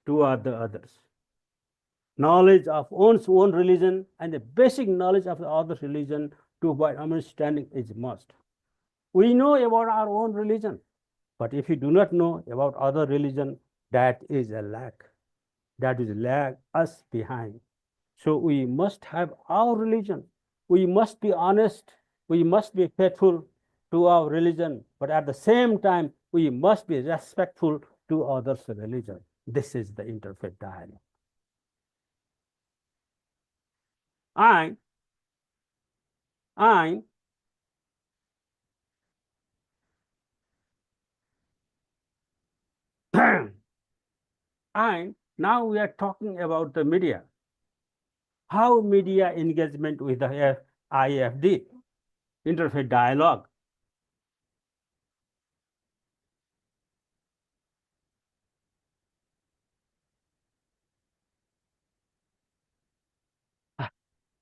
toward the others. Knowledge of one's own religion and the basic knowledge of the other religion to avoid understanding is must. We know about our own religion, but if you do not know about other religion, that is a lack. That is lag us behind. So we must have our religion. We must be honest. We must be faithful to our religion, but at the same time, we must be respectful to others' religion. This is the interfaith dialogue. And now we are talking about the media. How media engagement with the IFD, interfaith dialogue.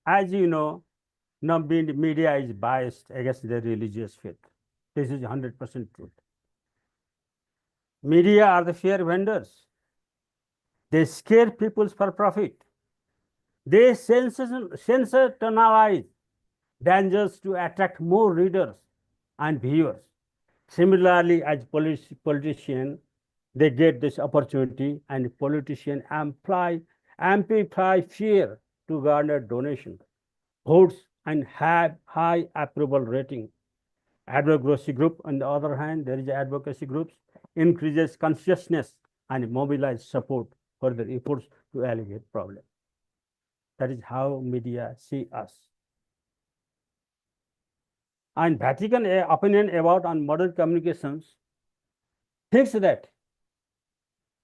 As you know, media is biased against the religious faith. This is 100% truth. Media are the fear vendors. They scare people for profit. They sensationalize dangers to attract more readers and viewers. Similarly, as politicians, they get this opportunity, and politicians amplify fear to garner donations, votes, and have high approval rating. Advocacy group, on the other hand, there is advocacy groups, increases consciousness and mobilize support for the efforts to alleviate problems. That is how media see us. And Vatican opinion about on modern communications thinks that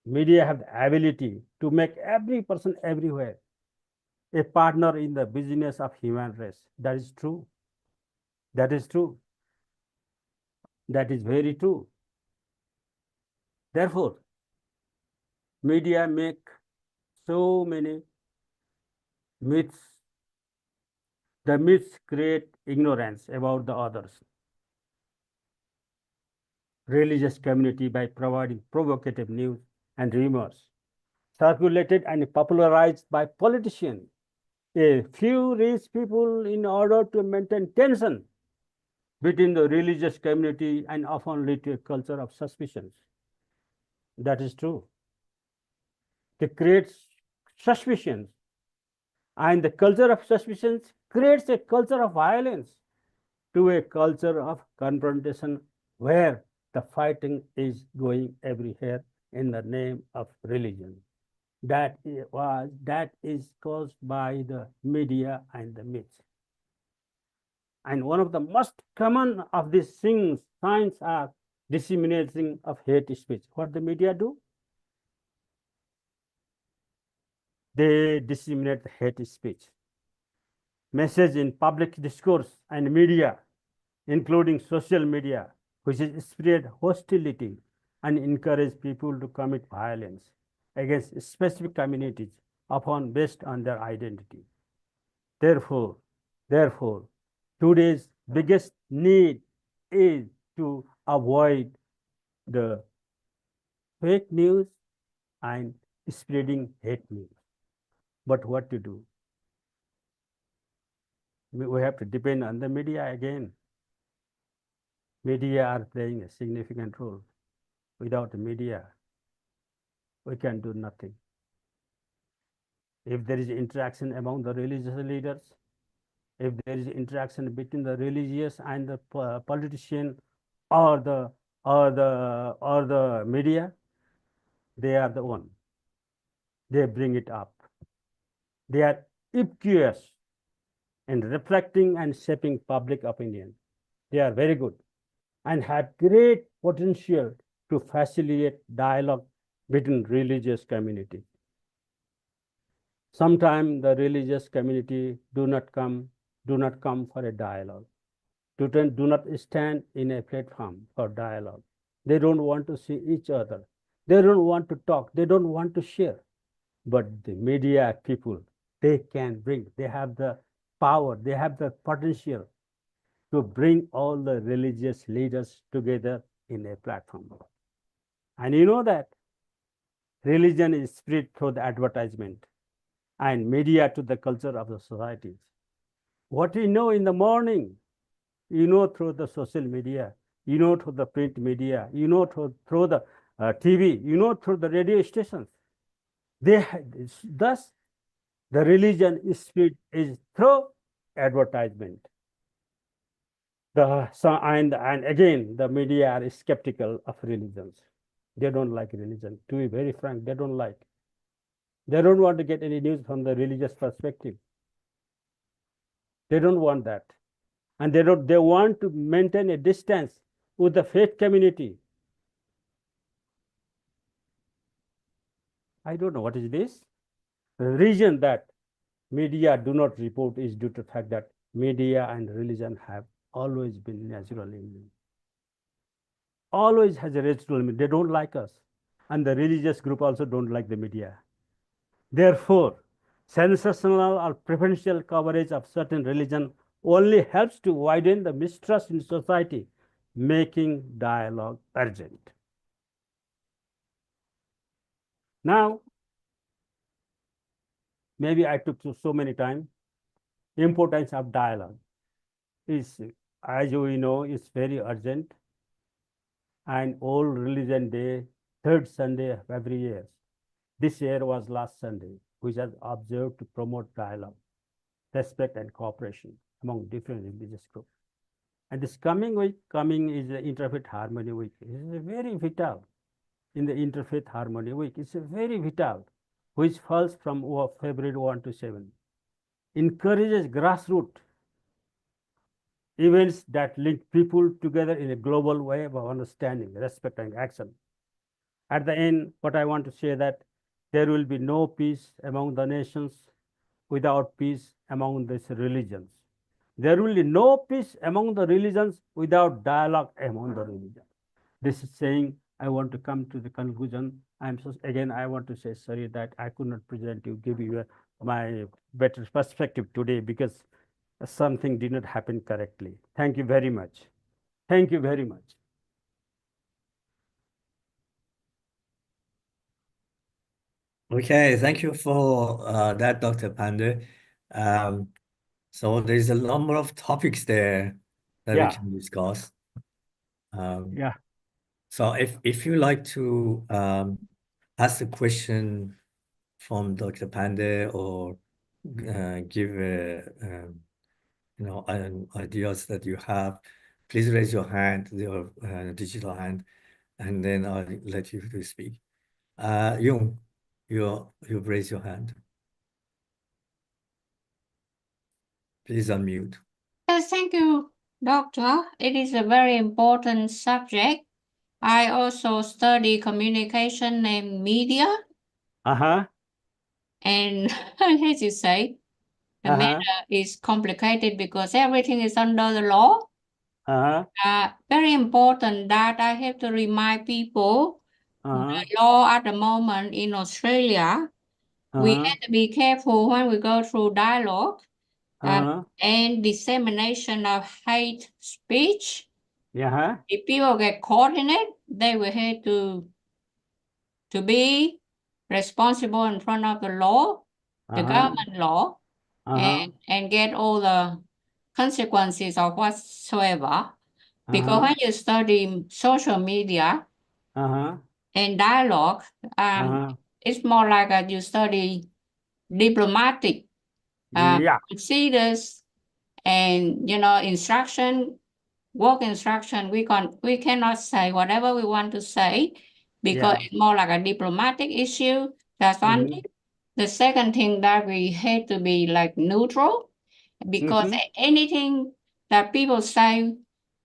media have the ability to make every person everywhere a partner in the business of human race. That is true. That is true. That is very true. Therefore, media make so many myths. The myths create ignorance about the others. Religious community by providing provocative news and rumors circulated and popularized by politicians, a few rich people, in order to maintain tension between the religious community, and often lead to a culture of suspicions. That is true. They create suspicions, and the culture of suspicions creates a culture of violence to a culture of confrontation where the fighting is going everywhere in the name of religion. That is caused by the media and the myths. And one of the most common of these signs are disseminating of hate speech. What the media do? They disseminate the hate speech. Message in public discourse and media, including social media, which is spread hostility and encourage people to commit violence against specific communities upon based on their identity. Therefore, today's biggest need is to avoid the fake news and spreading hate news. But what to do? We have to depend on the media again. Media are playing a significant role. Without the media, we can do nothing. If there is interaction among the religious leaders, if there is interaction between the religious and the politician or the media, they are the one. They bring it up. They are ubiquitous in reflecting and shaping public opinion. They are very good and have great potential to facilitate dialogue between religious communities. Sometimes the religious community do not come for a dialogue, do not stand in a platform for dialogue. They don't want to see each other. They don't want to talk. They don't want to share. But the media people, they can bring, they have the power, they have the potential to bring all the religious leaders together in a platform. And you know that religion is spread through the advertisement and media to the culture of the societies. What we know in the morning, you know through the social media, you know through the print media, you know through the TV, you know through the radio stations. Thus, the religion is spread is through advertisement. And again, the media are skeptical of religions. They don't like religion. To be very frank, they don't like. They don't want to get any news from the religious perspective. They don't want that. And they want to maintain a distance with the faith community. I don't know what is this. The reason that media do not report is due to the fact that media and religion have always been naturally linked. Always has a residual meaning. They don't like us. And the religious group also don't like the media. Therefore, sensational or preferential coverage of certain religion only helps to widen the mistrust in society, making dialogue urgent. Now, maybe I took so many time. Importance of dialogue is, as we know, is very urgent. And all religion day, third Sunday of every year. This year was last Sunday, which was observed to promote dialogue, respect, and cooperation among different religious groups. And this coming week, is the Interfaith Harmony Week. It is very vital in the Interfaith Harmony Week. It's a very vital, which falls from February 1 to 7. Encourages grassroots events that link people together in a global way of understanding, respect, and action. At the end, what I want to say that there will be no peace among the nations without peace among these religions. There will be no peace among the religions without dialogue among the religions. This is saying I want to come to the conclusion. Again, I want to say sorry that I could not present you, give you my better perspective today because something did not happen correctly. Thank you very much. Thank you very much. Okay, thank you for that, Dr. Pande. So there's a number of topics there that we can discuss. Yeah. So if you like to ask a question from Dr. Pande or give ideas that you have, please raise your hand, your digital hand, and then I'll let you to speak. Yung, you've raised your hand. Please unmute. Yes, thank you, Doctor. It is a very important subject. I also study communication and media. And as you say, the matter is complicated because everything is under the law. Very important that I have to remind people the law at the moment in Australia, we have to be careful when we go through dialogue and dissemination of hate speech. If people get caught in it, they will have to be responsible in front of the law, the government law, and get all the consequences of whatsoever. Because when you study social media and dialogue, it's more like you study diplomatic procedures and work instruction. We cannot say whatever we want to say because it's more like a diplomatic issue. That's one thing. The second thing that we have to be like neutral because anything that people say,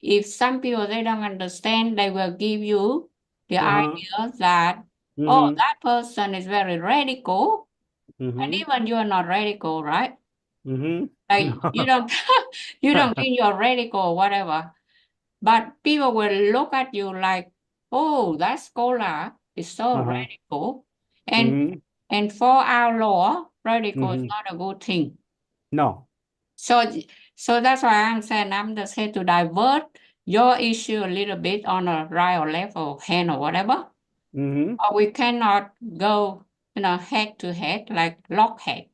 if some people they don't understand, they will give you the idea that oh, that person is very radical, and even you are not radical, right? Like you don't think you're radical or whatever, but people will look at you like, oh, that scholar is so radical, and for our law, radical is not a good thing. No. So that's why I'm saying I'm just here to divert your issue a little bit on a right or left or hand or whatever. Or we cannot go, head to head like lock head.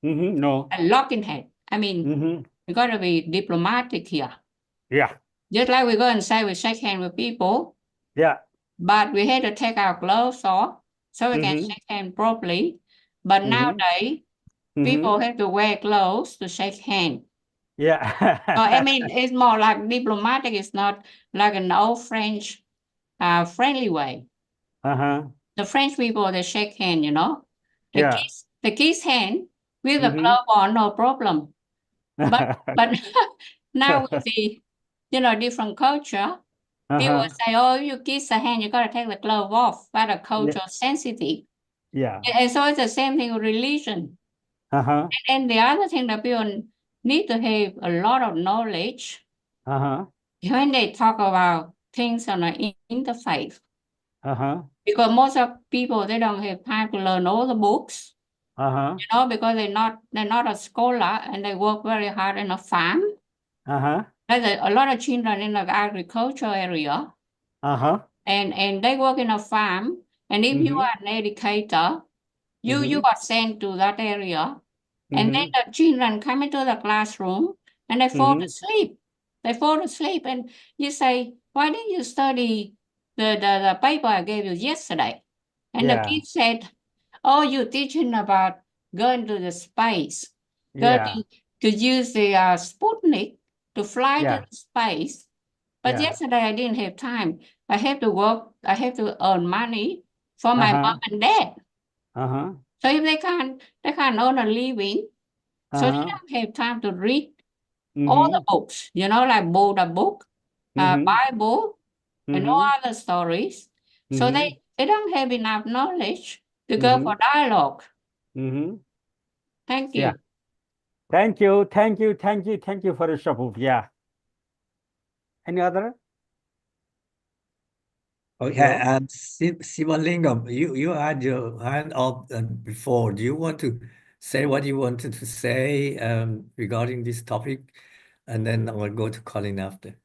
No. And locking head. I mean, we got to be diplomatic here. Yeah. Just like we go and say we shake hands with people. Yeah. But we had to take our gloves off so we can shake hands properly. But nowadays, people have to wear gloves to shake hands. Yeah. I mean, it's more like diplomatic. It's not like an old French friendly way. The French people, they shake hand, The kiss hand with a glove on, no problem. But now with the, different culture, people say, oh, you kiss the hand, you got to take the glove off. That a culture sensitive. Yeah. And so it's the same thing with religion. And the other thing that people need to have a lot of knowledge when they talk about things on the interfaith. Because most of people, they don't have time to learn all the books, because they're not a scholar and they work very hard in a farm. There's a lot of children in the agricultural area, and they work in a farm And if you Mhm. are an educator, you Mhm. are sent to that area, and then Mhm. the children come into the classroom and they fall Mhm. asleep. They fall asleep, and you say, "Why didn't you study the paper I gave you yesterday?" And the Yeah. kid said, "Oh, you're teaching about going to the space, going Yeah. to use the Sputnik to fly to Yeah. the space. But Yeah. yesterday I didn't have time. I have to work. I have to earn money for my mom and dad. Uh-huh. So if they can't earn a living, so they Uh-huh. don't have time to read all the Mhm. books, like Buddha book, Mhm. Bible, and all Mhm. other stories. So Mhm. they don't have enough knowledge to go for Mhm. dialogue. Mhm. Thank Yeah. you. Thank you. Thank you. Thank you. Thank you for the support. Yeah. Any other? Okay, Hello? and Sivalingam, you had your hand up before. Do you want to say what you wanted to say regarding this topic? And then I will go to Colin after.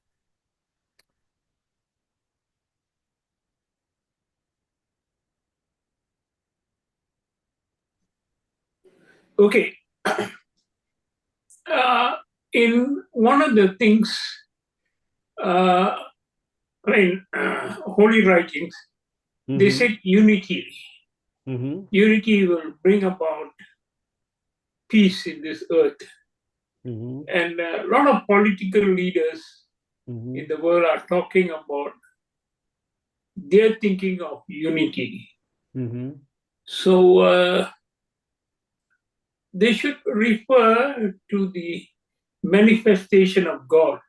Okay. In one of the things, holy writings, they Mhm. said unity. Mhm. Unity will bring about peace in this earth. Mhm. And a lot of political leaders Mhm. in the world are talking about their thinking of unity. Mhm. So they should refer to the manifestation of God,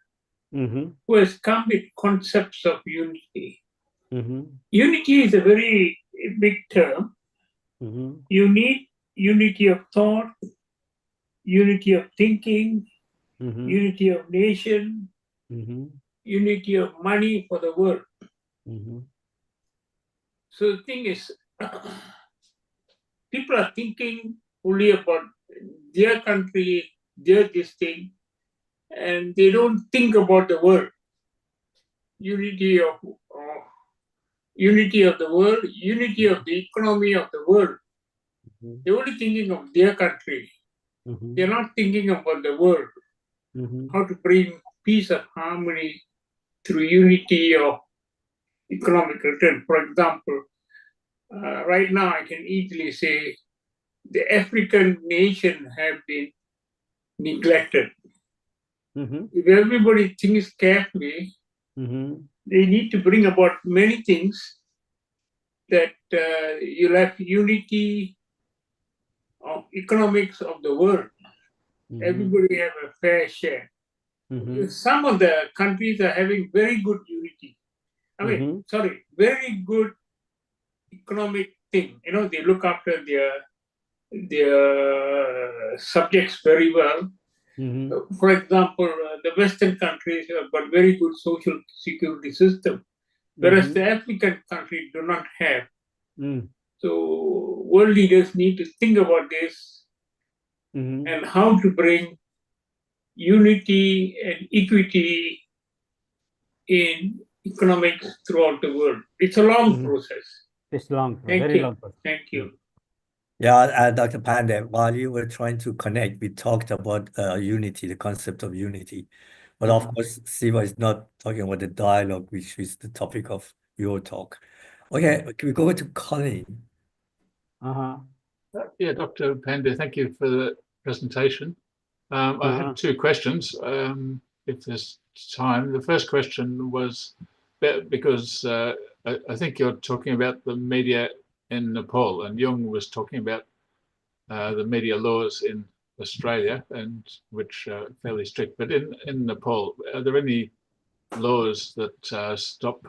Mhm. who has come with concepts of unity. Mhm. Unity is a very big term. Mhm. You need unity of thought, unity of thinking, Mhm. unity of nation, Mhm. unity of money for the world. Mhm. So the thing is, people are thinking only about their country, their this thing, and they don't think about the world. Unity of the world, unity of the economy of the world. Mhm. They're only thinking of their country. Mhm. They're not thinking about the world. Mhm. How to bring peace and harmony through unity of economic return. For example, right now I can easily say the African nation have been neglected. Mhm. If everybody thinks carefully, Mhm. they need to bring about many things that you'll have unity of economics of the world. Mhm. Everybody have a fair share. Mhm. Some of the countries are having very good unity. Mhm. Very good economic thing. They look after their subjects very well. Mhm. For example, the Western countries have got very good social security system, whereas the Mhm. African countries do not have. Mhm. So world leaders need to think about this Mhm. and how to bring unity and equity in economics throughout the world. It's a long Mhm. process. It's long, Thank very you. long process. Thank you. Yeah, Dr. Pandey, while you were trying to connect, we talked about unity, the concept of unity. But of course, Siva is not talking about the dialogue, which is the topic of your talk. Okay, can we go to Colin? Uh-huh. Yeah, Dr. Pandey, thank you for the presentation. I had two questions, if there's time. The first question was because I think you're talking about the media in Nepal, and Jung was talking about the media laws in Australia, and which are fairly strict. But in Nepal, are there any laws that stop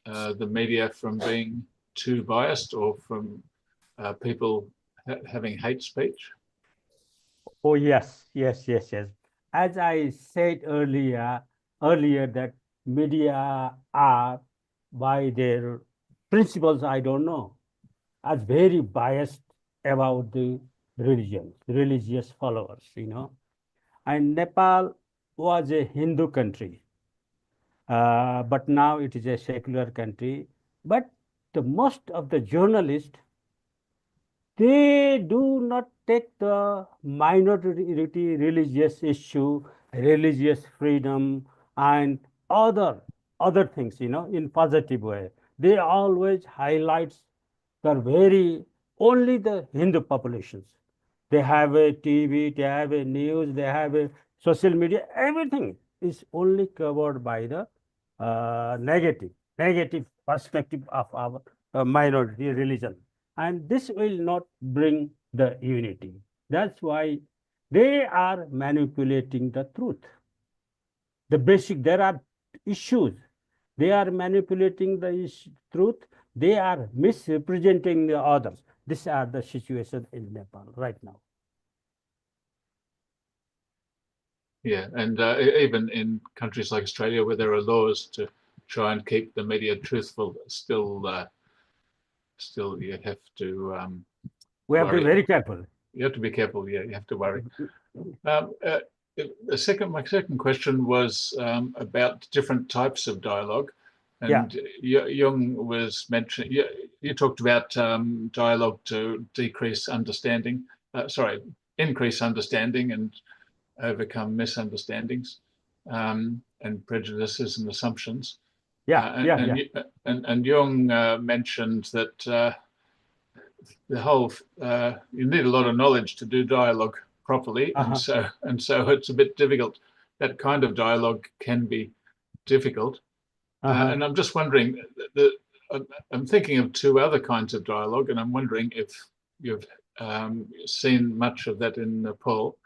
the media from being too biased or from people having hate speech? Oh, yes, yes, yes, yes. As I said earlier that media are, by their principles, I don't know, are very biased about the religious followers, And Nepal was a Hindu country, but now it is a secular country. But the most of the journalists, they do not take the minority religious issue, religious freedom, and other things, in positive way. They always highlights only the Hindu populations. They have a TV, they have a news, they have a social media. Everything is only covered by the negative perspective of our minority religion, and this will not bring the unity. That's why they are manipulating the truth. There are issues. They are manipulating the truth. They are misrepresenting the others. These are the situation in Nepal right now. Yeah, and even in countries like Australia, where there are laws to try and keep the media truthful, still you have to we have to worry. be very careful. You have to be careful. Yeah, you have to worry. My second question was about different types of dialogue, and Jung was mentioning. You talked about dialogue to increase understanding and overcome misunderstandings and prejudices and assumptions. And Jung mentioned that the whole you need a lot of knowledge to do dialogue properly, and so it's a bit difficult. That kind of dialogue can be difficult, and I'm just wondering I'm thinking of two other kinds of dialogue, and I'm wondering if you've seen much of that in Nepal.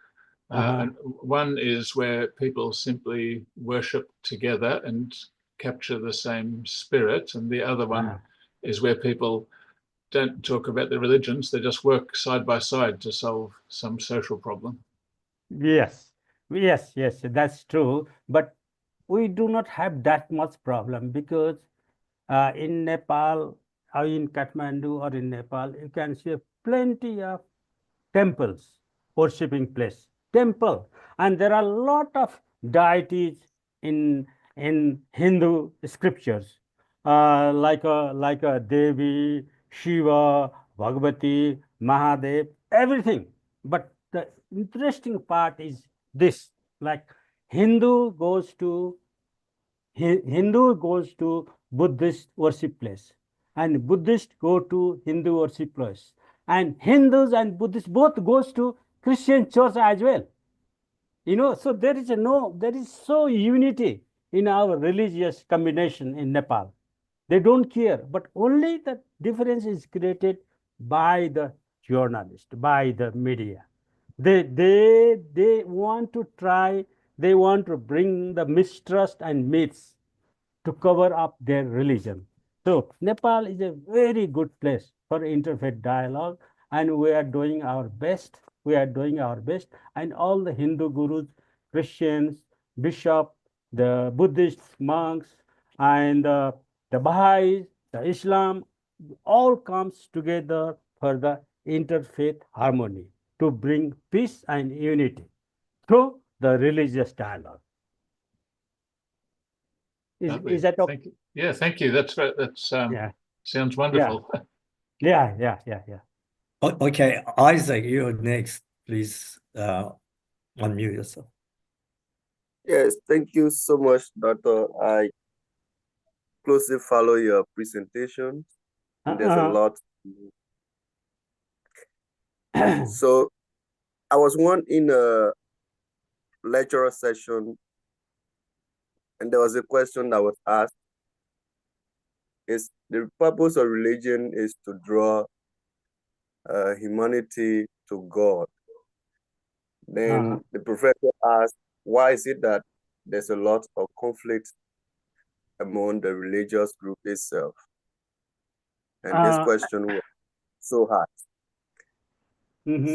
And one is where people simply worship together and capture the same spirit, and the other one is where people don't talk about their religions, they just work side by side to solve some social problem. Yes, that's true. But we do not have that much problem, because in Nepal or in Kathmandu or in Nepal, you can see plenty of temples, worshipping place, temple, and there are a lot of deities in Hindu scriptures, like a Devi, Shiva, Bhagavati, Mahadev, everything. But the interesting part is this: like Hindu goes to Buddhist worship place, and Buddhist go to Hindu worship place, and Hindus and Buddhists both goes to Christian church as well. So there is so unity in our religious combination in Nepal. They don't care, but only the difference is created by the journalist, by the media. They want to try, they want to bring the mistrust and myths to cover up their religion. So Nepal is a very good place for interfaith dialogue, and we are doing our best. And all the Hindu gurus, Christians, bishop, the Buddhist monks, and the Baha'is, the Islam, all comes together for the interfaith harmony to bring peace and unity through the religious dialogue. Is that okay? Thank you. Yeah, thank you. That's sounds wonderful. Yeah. Okay, Isaac, you're next. Please unmute yourself. Yes, thank you so much, Doctor. I closely follow your presentation. And there's a lot. So I was one in a lecturer session, and there was a question that was asked: is the purpose of religion is to draw humanity to God? Then the professor asked, why is it that there's a lot of conflict among the religious group itself? And this question was so hard.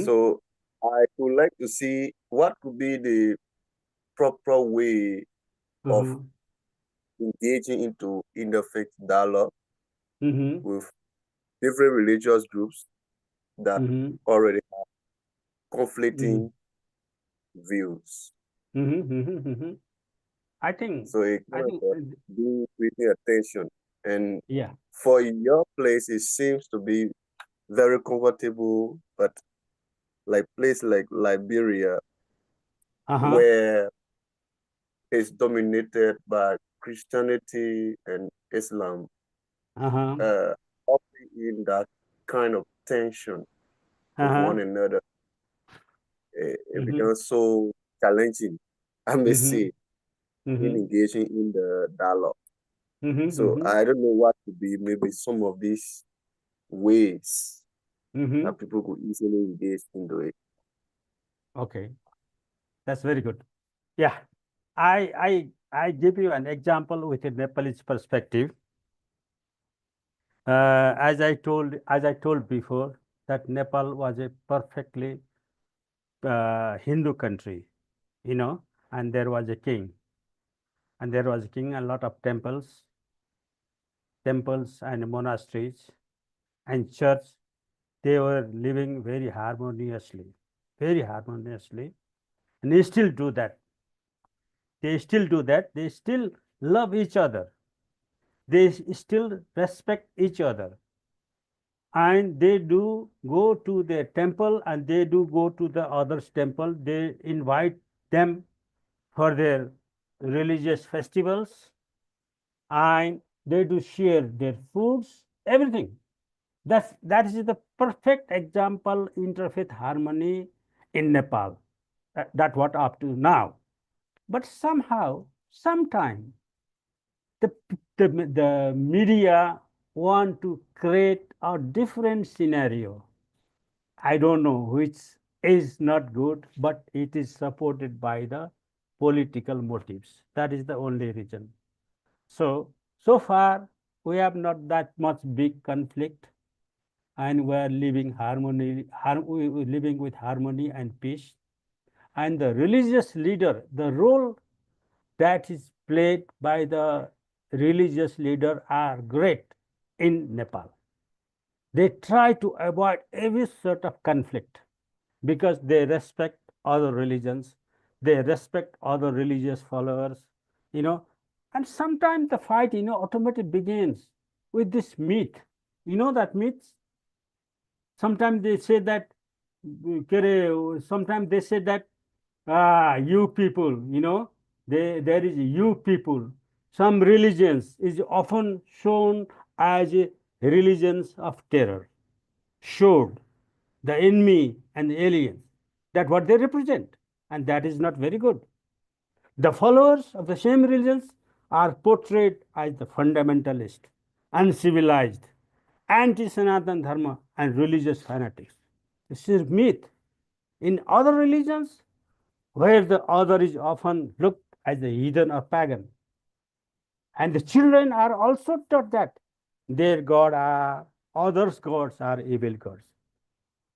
So I would like to see what could be the proper way of engaging into interfaith dialogue with different religious groups that already have conflicting views. I think so. It kind of being paying attention, and for your place, it seems to be very comfortable, but like place like Liberia, where it's dominated by Christianity and Islam, often in that kind of tension with one another, it becomes so challenging, I may say, in engaging in the dialogue. So I don't know what could be maybe some of these ways that people could easily engage into it. Okay, that's very good. Yeah, I give you an example with a Nepalese perspective. As I told before, that Nepal was a perfectly Hindu country, you know, and there was a king, and there was a king, a lot of temples and monasteries and church. They were living very harmoniously, and they still do that. They still love each other. They still respect each other. And they do go to their temple, and they do go to the others' temple. They invite them for their religious festivals, and they do share their foods, everything. That is the perfect example interfaith harmony in Nepal. That what up to now. But somehow, sometime, the media want to create a different scenario. I don't know which is not good, but it is supported by the political motives. That is the only reason. So far, we have not that much big conflict, and we are living living with harmony and peace. And the religious leader, the role that is played by the religious leader are great in Nepal. They try to avoid every sort of conflict because they respect other religions, they respect other religious followers, you know. And sometimes the fight, automatically begins with this myth. You know that myths? Sometimes they say that, sometimes they say that, you people, there is you people. Some religions is often shown as religions of terror, showed the enemy and the aliens, that what they represent, and that is not very good. The followers of the same religions are portrayed as the fundamentalist, uncivilized, anti-Sanatan Dharma, and religious fanatics. This is myth. In other religions, where the other is often looked as a heathen or pagan, and the children are also taught that their God are, others' gods are evil gods.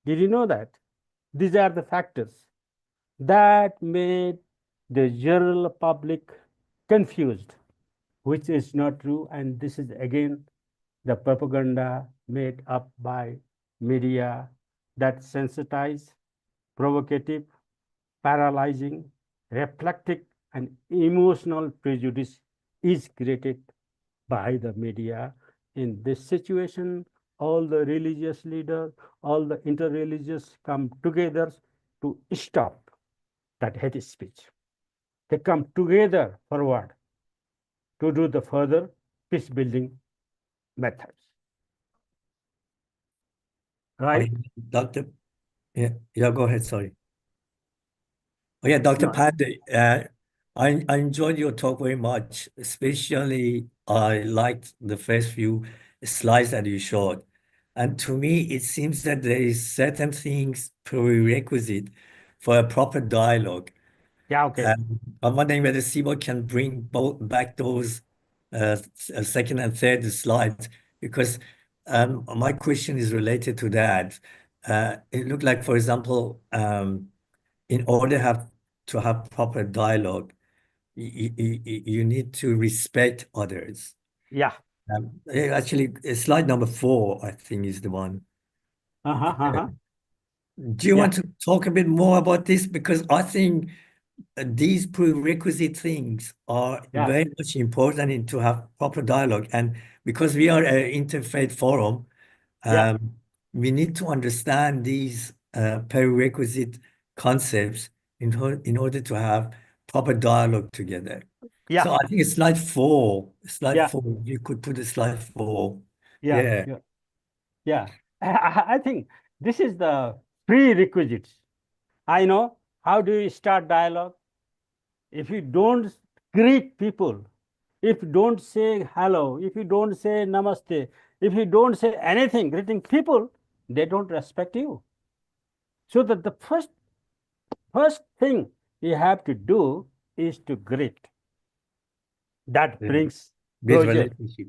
Did you know that? These are the factors that made the general public confused, which is not true. And this is again the propaganda made up by media that sensitize, provocative, paralyzing, reflective, and emotional prejudice is created by the media. In this situation, all the religious leaders, all the interreligious come together to stop that hate speech. They come together forward to do the further peace building methods. Right? Dr. Yeah, go ahead. Sorry. Oh, yeah, Dr. No. Pandey, I enjoyed your talk very much. Especially, I liked the first few slides that you showed. And to me, it seems that there is certain things prerequisite for a proper dialogue. Yeah, okay. I'm wondering whether Sibo can bring back those second and third slides, because my question is related to that. It looked like, for example, in order to have proper dialogue, you need to respect others. Yeah. Actually, slide number 4, I think, is the one. Do you want to talk a bit more about this? Because I think these prerequisite things are very much important to have proper dialogue. And because we are an interfaith forum, Yeah. we need to understand these prerequisite concepts in order to have proper dialogue together. Yeah. So I think it's slide 4. Slide Yeah. 4. You could put a slide 4. Yeah. Yeah. Yeah. Yeah. I think this is the prerequisites. I know how do you start dialogue? If you don't greet people, if you don't say hello, if you don't say namaste, if you don't say anything, greeting people, they don't respect you. So that the first thing you have to do is to greet. That brings Build closure. relationship.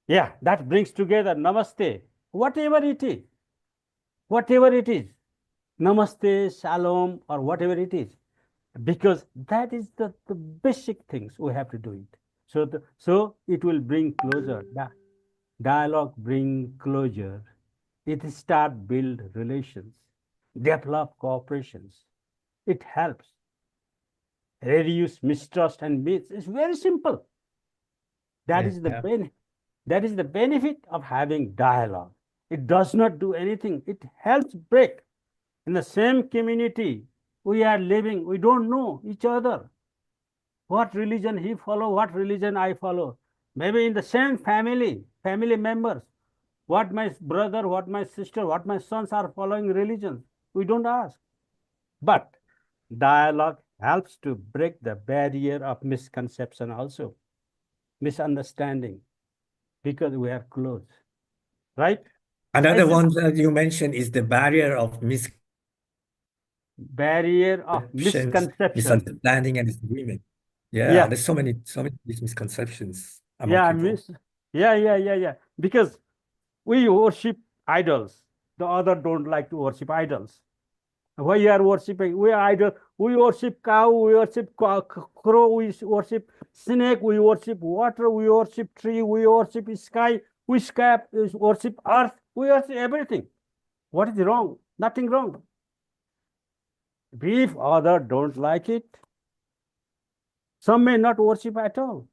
Yeah, that brings together namaste, whatever it is, namaste, shalom, or whatever it is, because that is the basic things we have to do it. So it will bring closure. Dialogue bring closure. It start build relations, develop cooperations. It helps reduce mistrust and myths. It's very simple. That is the benefit of having dialogue. It does not do anything. It helps break. In the same community we are living, we don't know each other. What religion he follow, what religion I follow. Maybe in the same family members, what my brother, what my sister, what my sons are following religions. We don't ask. But dialogue helps to break the barrier of misconception also, misunderstanding, because we are close, right? Another one that you mentioned is the barrier of misconception, misunderstanding, and disagreement. Yeah, there's so many misconceptions among people. Yeah. Because we worship idols. The other don't like to worship idols. Why you are worshiping? We are idol. We worship cow. We worship crow. We worship snake. We worship water. We worship tree. We worship sky. We worship earth. We worship everything. What is wrong? Nothing wrong. If other don't like it, some may not worship at all.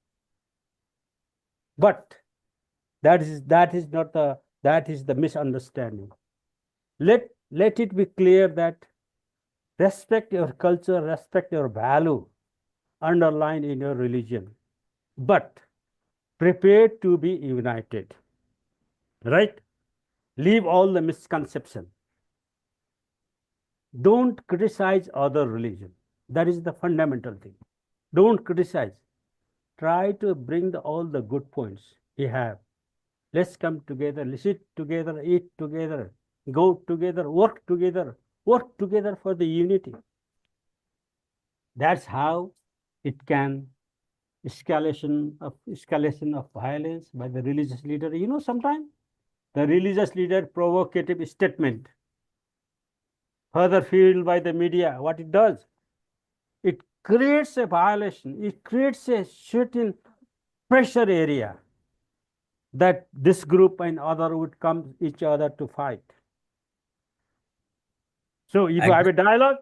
But that is the misunderstanding. Let it be clear that respect your culture, respect your value underlined in your religion, but prepare to be united. Right? Leave all the misconception. Don't criticize other religion. That is the fundamental thing. Don't criticize. Try to bring all the good points you have. Let's come together, sit together, eat together, go together, work together for the unity. That's how it can escalation of violence by the religious leader. You know, sometimes the religious leader provocative statement, further fueled by the media, what it does, it creates a violation. It creates a certain pressure area that this group and other would come each other to fight. So if you have a dialogue,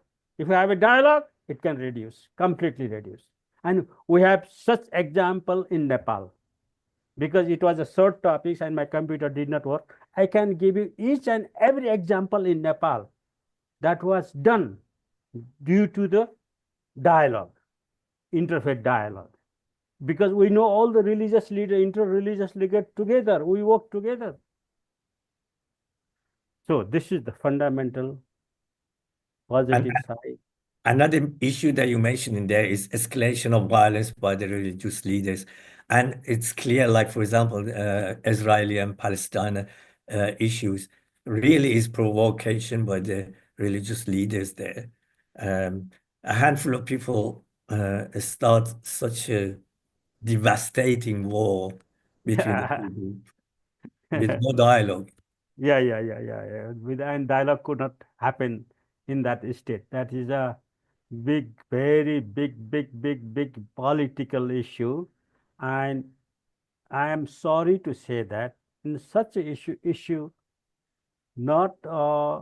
it can completely reduce. And we have such example in Nepal. Because it was a short topic and my computer did not work, I can give you each and every example in Nepal that was done due to the dialogue, interfaith dialogue. Because we know all the religious leaders, inter-religious leaders together, we work together. So this is the fundamental positive side. Another issue that you mentioned in there is escalation of violence by the religious leaders. And it's clear, like, for example, Israeli and Palestine issues really is provocation by the religious leaders there. A handful of people start such a devastating war between the two groups with no dialogue. Yeah. And dialogue could not happen in that state. That is a very big political issue. And I am sorry to say that in such a issue, not a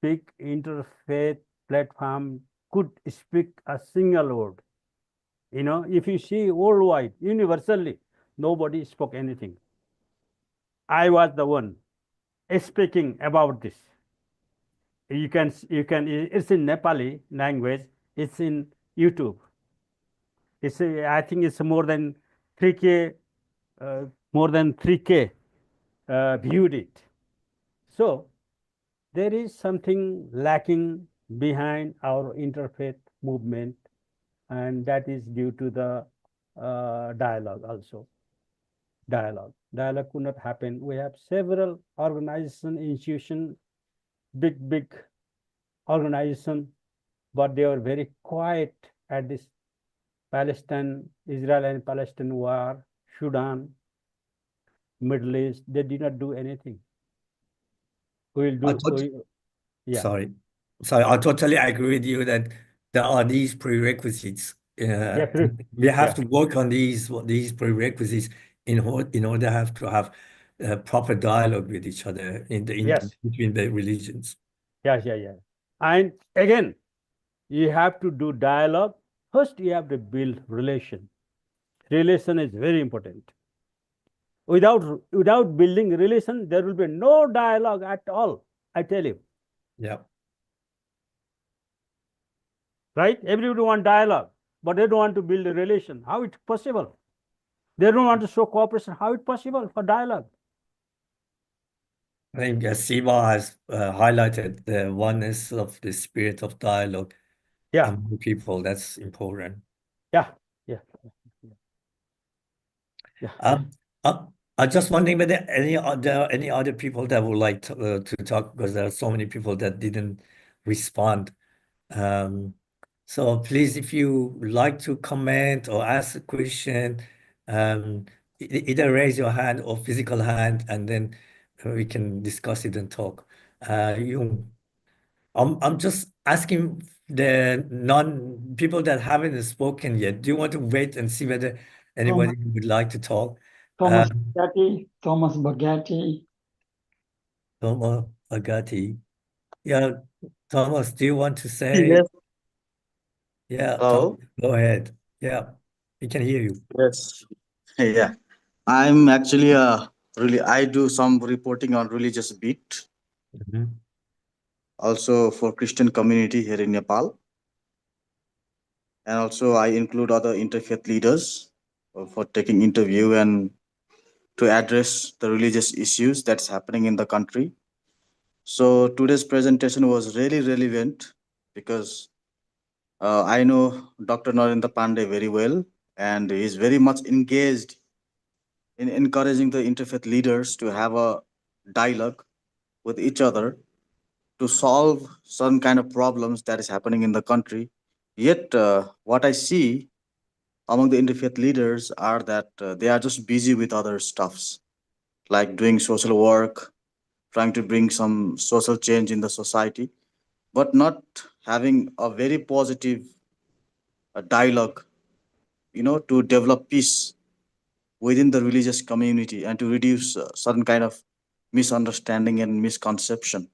big interfaith platform could speak a single word. You know, if you see worldwide, universally, nobody spoke anything. I was the one speaking about this. You can, it's in Nepali language, it's in YouTube. It's, I think it's more than 3K, more than 3K viewed it. So there is something lacking behind our interfaith movement, and that is due to the dialogue also. Dialogue could not happen. We have several organization, institution, big organization, but they are very quiet at this Palestine, Israel and Palestine war, Sudan, Middle East. They did not do anything. We will do. Yeah. Sorry, I totally agree with you that there are these prerequisites. We have to work on these prerequisites in order to have proper dialogue with each other between the religions. Yeah. And again, you have to do dialogue. First, you have to build relation. Relation is very important. Without building relation, there will be no dialogue at all. I tell you. Yeah. Right? Everybody want dialogue, but they don't want to build a relation. How it's possible? They don't want to show cooperation. How it's possible for dialogue? I think Siva has highlighted the oneness of the spirit of dialogue among people. That's important. Yeah. I'm just wondering whether any other people that would like to talk, because there are so many people that didn't respond. So please, if you like to comment or ask a question, either raise your hand or physical hand, and then we can discuss it and talk. I'm just asking the people that haven't spoken yet. Do you want to wait and see whether anybody would like to talk? Thomas Bagatti. Thomas Bagatti. Yeah, Thomas, do you want to say? Yes. Yeah, Hello. Thomas, go ahead. Yeah, we can hear you. Yes. Yeah. I'm actually I do some reporting on religious beat. Also for Christian community here in Nepal. And also I include other interfaith leaders for taking interview and to address the religious issues that's happening in the country. So today's presentation was really relevant because I know Dr. Narendra Pandey very well, and he's very much engaged in encouraging the interfaith leaders to have a dialogue with each other to solve some kind of problems that is happening in the country. Yet, what I see among the interfaith leaders are that they are just busy with other stuffs, like doing social work, trying to bring some social change in the society, but not having a very positive dialogue, to develop peace within the religious community and to reduce certain kind of misunderstanding and misconception.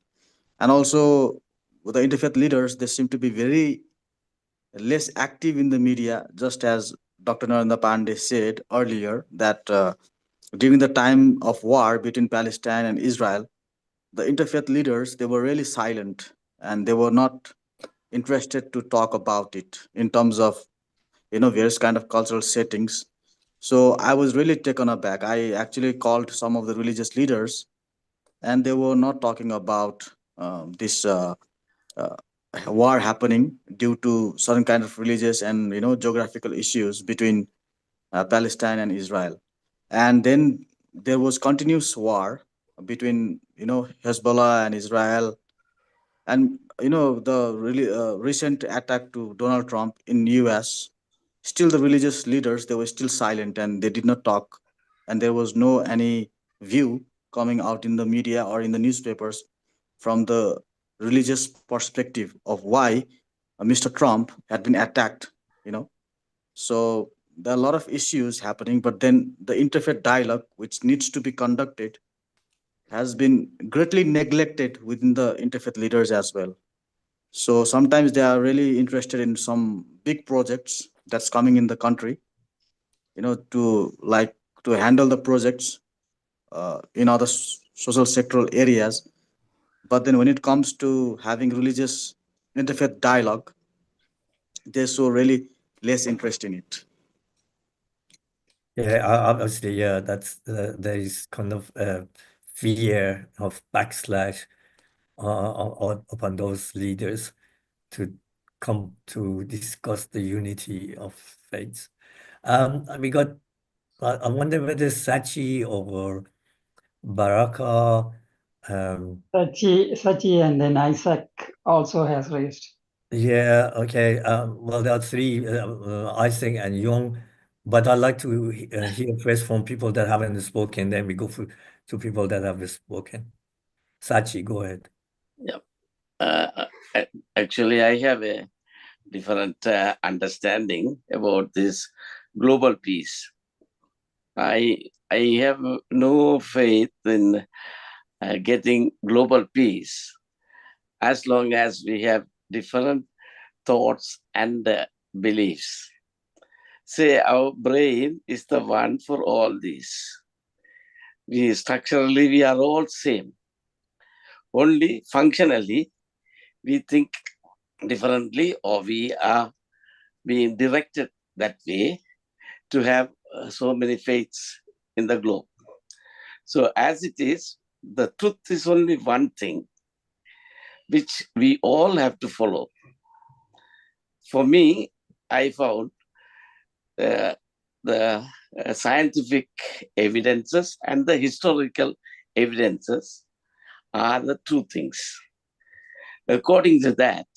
And also, with the interfaith leaders, they seem to be very less active in the media, just as Dr. Narendra Pandey said earlier that during the time of war between Palestine and Israel, the interfaith leaders, they were really silent and they were not interested to talk about it in terms of various kind of cultural settings. So I was really taken aback. I actually called some of the religious leaders, and they were not talking about this uh, war happening due to certain kind of religious and geographical issues between Palestine and Israel. And then there was continuous war between Hezbollah and Israel, and the really recent attack to Donald Trump in US. Still, the religious leaders, they were still silent and they did not talk, and there was no any view coming out in the media or in the newspapers from the religious perspective of why Mr. Trump had been attacked. So there are a lot of issues happening, but then the interfaith dialogue, which needs to be conducted, has been greatly neglected within the interfaith leaders as well. So sometimes they are really interested in some big projects that's coming in the country, to handle the projects. in other social sectoral areas. But then when it comes to having religious interfaith dialogue, they show really less interest in it. Yeah, obviously, yeah, there is kind of fear of backslash upon those leaders to come to discuss the unity of faiths. We got, I wonder whether Sachi or Baraka, Sachi and then Isaac also has raised. yeah, okay. Well, there are three, Isaac and Young, but I'd like to hear first from people that haven't spoken, then we go to people that have spoken. Sachi, go ahead. Yeah. Actually, I have a different understanding about this global peace. I have no faith in getting global peace as long as we have different thoughts and beliefs. Say our brain is the one for all these. Structurally we are all same. Only functionally we think differently, or we are being directed that way to have so many faiths in the globe. So as it is, the truth is only one thing which we all have to follow. For me, I found the scientific evidences and the historical evidences are the two things. According to that,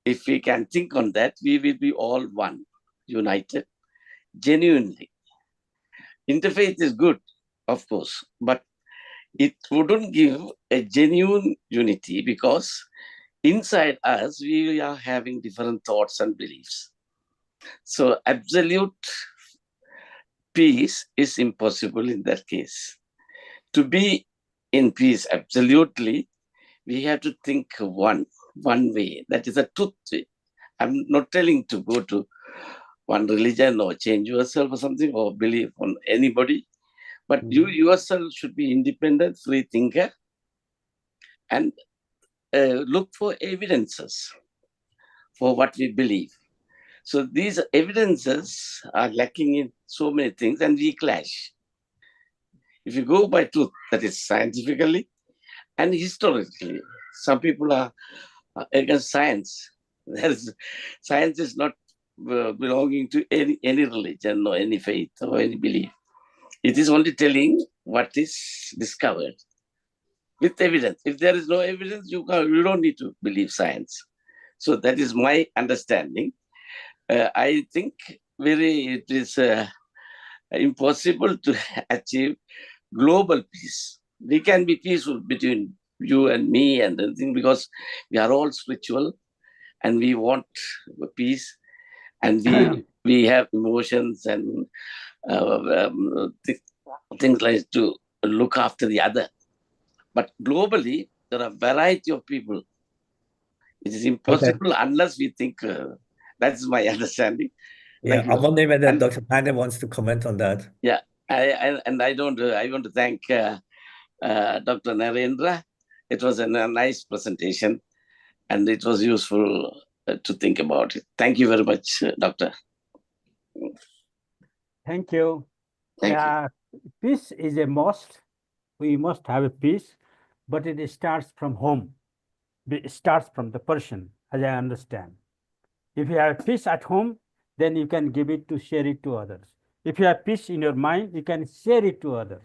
if we can think on that, we will be all one, united, genuinely. Interfaith is good, of course, but it wouldn't give a genuine unity because inside us, we are having different thoughts and beliefs. So absolute peace is impossible in that case. To be in peace absolutely, we have to think one way. That is a truth way. I'm not telling to go to one religion or change yourself or something or believe on anybody, but you yourself should be independent, free thinker, and look for evidences for what we believe. So these evidences are lacking in so many things and we clash. If you go by truth, that is scientifically and historically, some people are against science. Science is not belonging to any religion or any faith or any belief. It is only telling what is discovered with evidence. If there is no evidence, you don't need to believe science. So that is my understanding. I think it is impossible to achieve global peace. We can be peaceful between you and me and everything because we are all spiritual and we want peace, and we have emotions and things like to look after the other. But globally, there are a variety of people. It is impossible unless we think. That's my understanding. Yeah, I wonder whether Dr. Panda wants to comment on that. Yeah, I want to thank Dr. Narendra. It was a nice presentation, and it was useful to think about it. Thank you very much, Doctor. Thank you. Thank you. Peace is a must. We must have a peace, but it starts from home. It starts from the person, as I understand. If you have peace at home, then you can give it to share it to others. If you have peace in your mind, you can share it to others.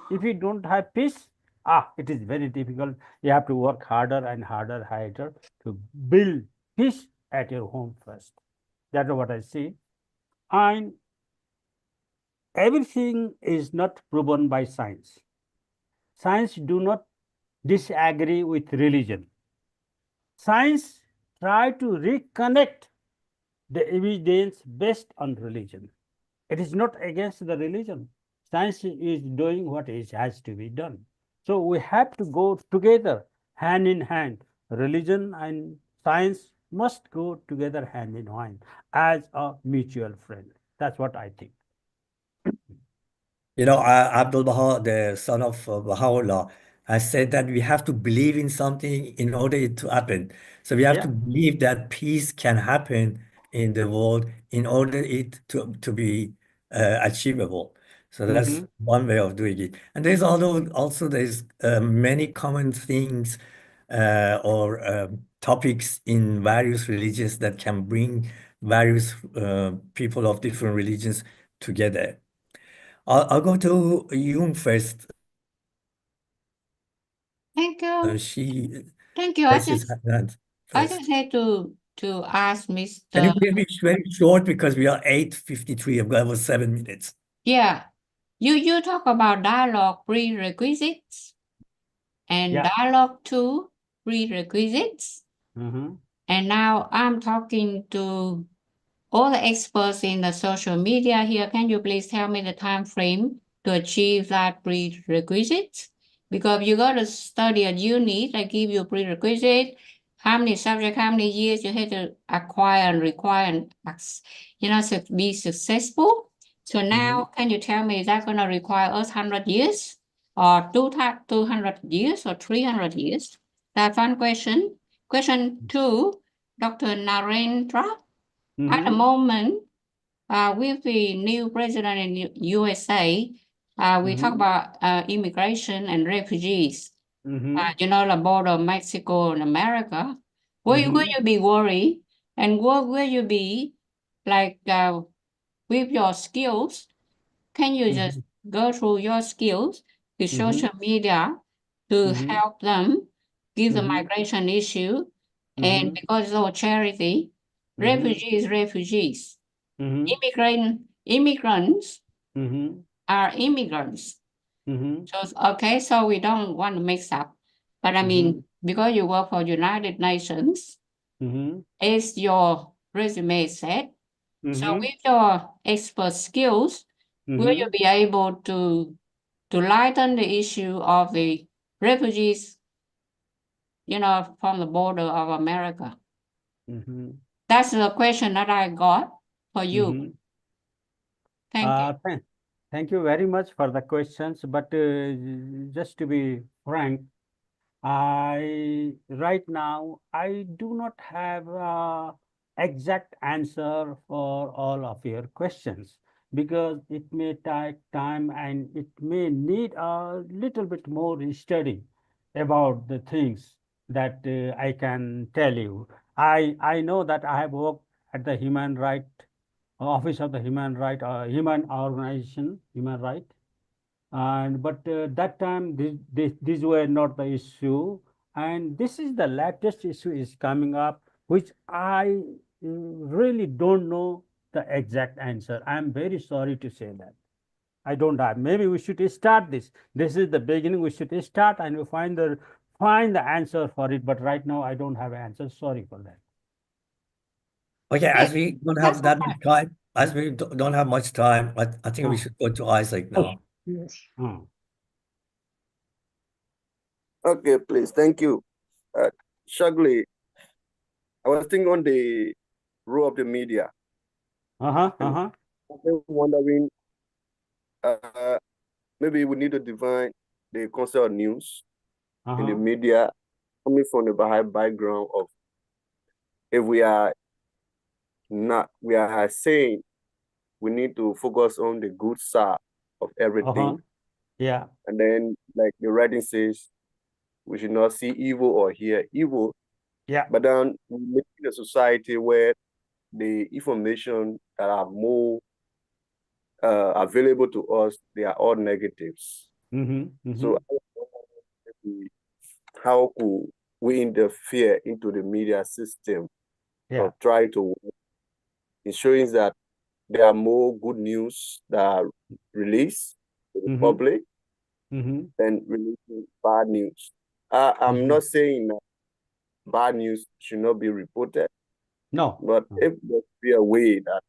If you don't have peace, it is very difficult. You have to work harder and harder to build peace at your home first. That's what I see. And everything is not proven by science. Science do not disagree with religion. Science try to reconnect the evidence based on religion. It is not against the religion. Science is doing what has to be done. So we have to go together, hand in hand. Religion and science must go together hand in hand as a mutual friend. That's what I think. You know, Abdul Baha, the son of Baha'u'llah, has said that we have to believe in something in order it to happen. So we have to believe that peace can happen in the world in order it to be achievable. So that's Mhm. one way of doing it. And there's also there's many common things or topics in various religions that can bring various people of different religions together. I'll go to Yoon first. Thank you. She Thank you. raises her hand I first. just had to ask Can Mr. you please be very short because we are 8:53. I've got about 7 minutes. Yeah, you talk about dialogue prerequisites and Yeah. dialogue 2 prerequisites. Mhm. And now I'm talking to all the experts in the social media here. Can you please tell me the time frame to achieve that prerequisite? Because you got to study at uni, they give you prerequisite, how many subjects, how many years you have to acquire and require and be successful. So now, can you tell me, is that going to require us 100 years or 200 years or 300 years? That's one question. Question 2, Dr. Narendra. At the Mhm. moment, with the new president in USA, we talk Mhm. about immigration and refugees. Mhm. The border of Mexico and America. Will Mhm. you be worried? And what will you be like with your skills? Can you just Mhm. go through your skills to social Mhm. media to Mhm. help them give the Mhm. migration issue? And Mhm. because of charity, Mhm. refugees. Mhm. Immigrants Mhm. are immigrants. Mhm. So we don't want to mix up. But I mean, Mhm. because you work for United Nations, Mhm. as your resume said, so Mhm. with your expert skills, will you Mhm. be able to lighten the issue of the refugees, from the border of America? Mhm. That's the question that I got for you. Mhm. Thank you. Thank you very much for the questions. But just to be frank, right now I do not have a exact answer for all of your questions because it may take time and it may need a little bit more study about the things that I can tell you. I know that I have worked at the Human Right Office of the Human Organization, Human Right, and but that time these were not the issue, and this is the latest issue is coming up, which I really don't know the exact answer. I'm very sorry to say that. I don't have. Maybe we should start this. This is the beginning. We should start and we find the answer for it. But right now I don't have an answer. Sorry for that. Okay, as we don't have that much time, as we don't have much time, I think we should go to Isaac now. Yes. Okay, please. Thank you. Shugly, I was thinking on the role of the media. I'm wondering, maybe we need to define the concept of news in the media coming from the Baha'i background of if we are saying we need to focus on the good side of everything. Yeah. And then, like the writing says, we should not see evil or hear evil. Yeah. But then we live in a society where the information that are more available to us, they are all negatives. So how could we interfere into the media system of trying to ensuring that there are more good news that are released to the public than releasing bad news? I'm not saying that bad news should not be reported. No. But if there be a way that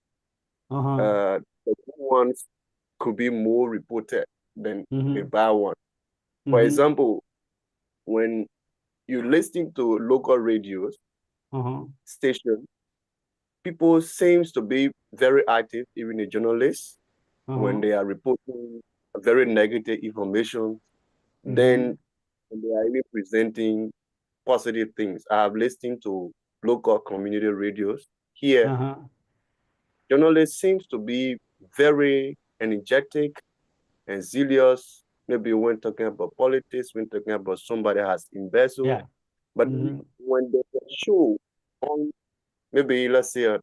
the good ones could be more reported than the bad one. For example, when you're listening to local radios station, people seems to be very active, even the journalists, when they are reporting very negative information than when they are even presenting positive things. I have listened to local community radios here. Journalists seems to be very energetic and zealous, maybe when talking about politics, when talking about somebody has embezzled. But when they show on maybe let's say an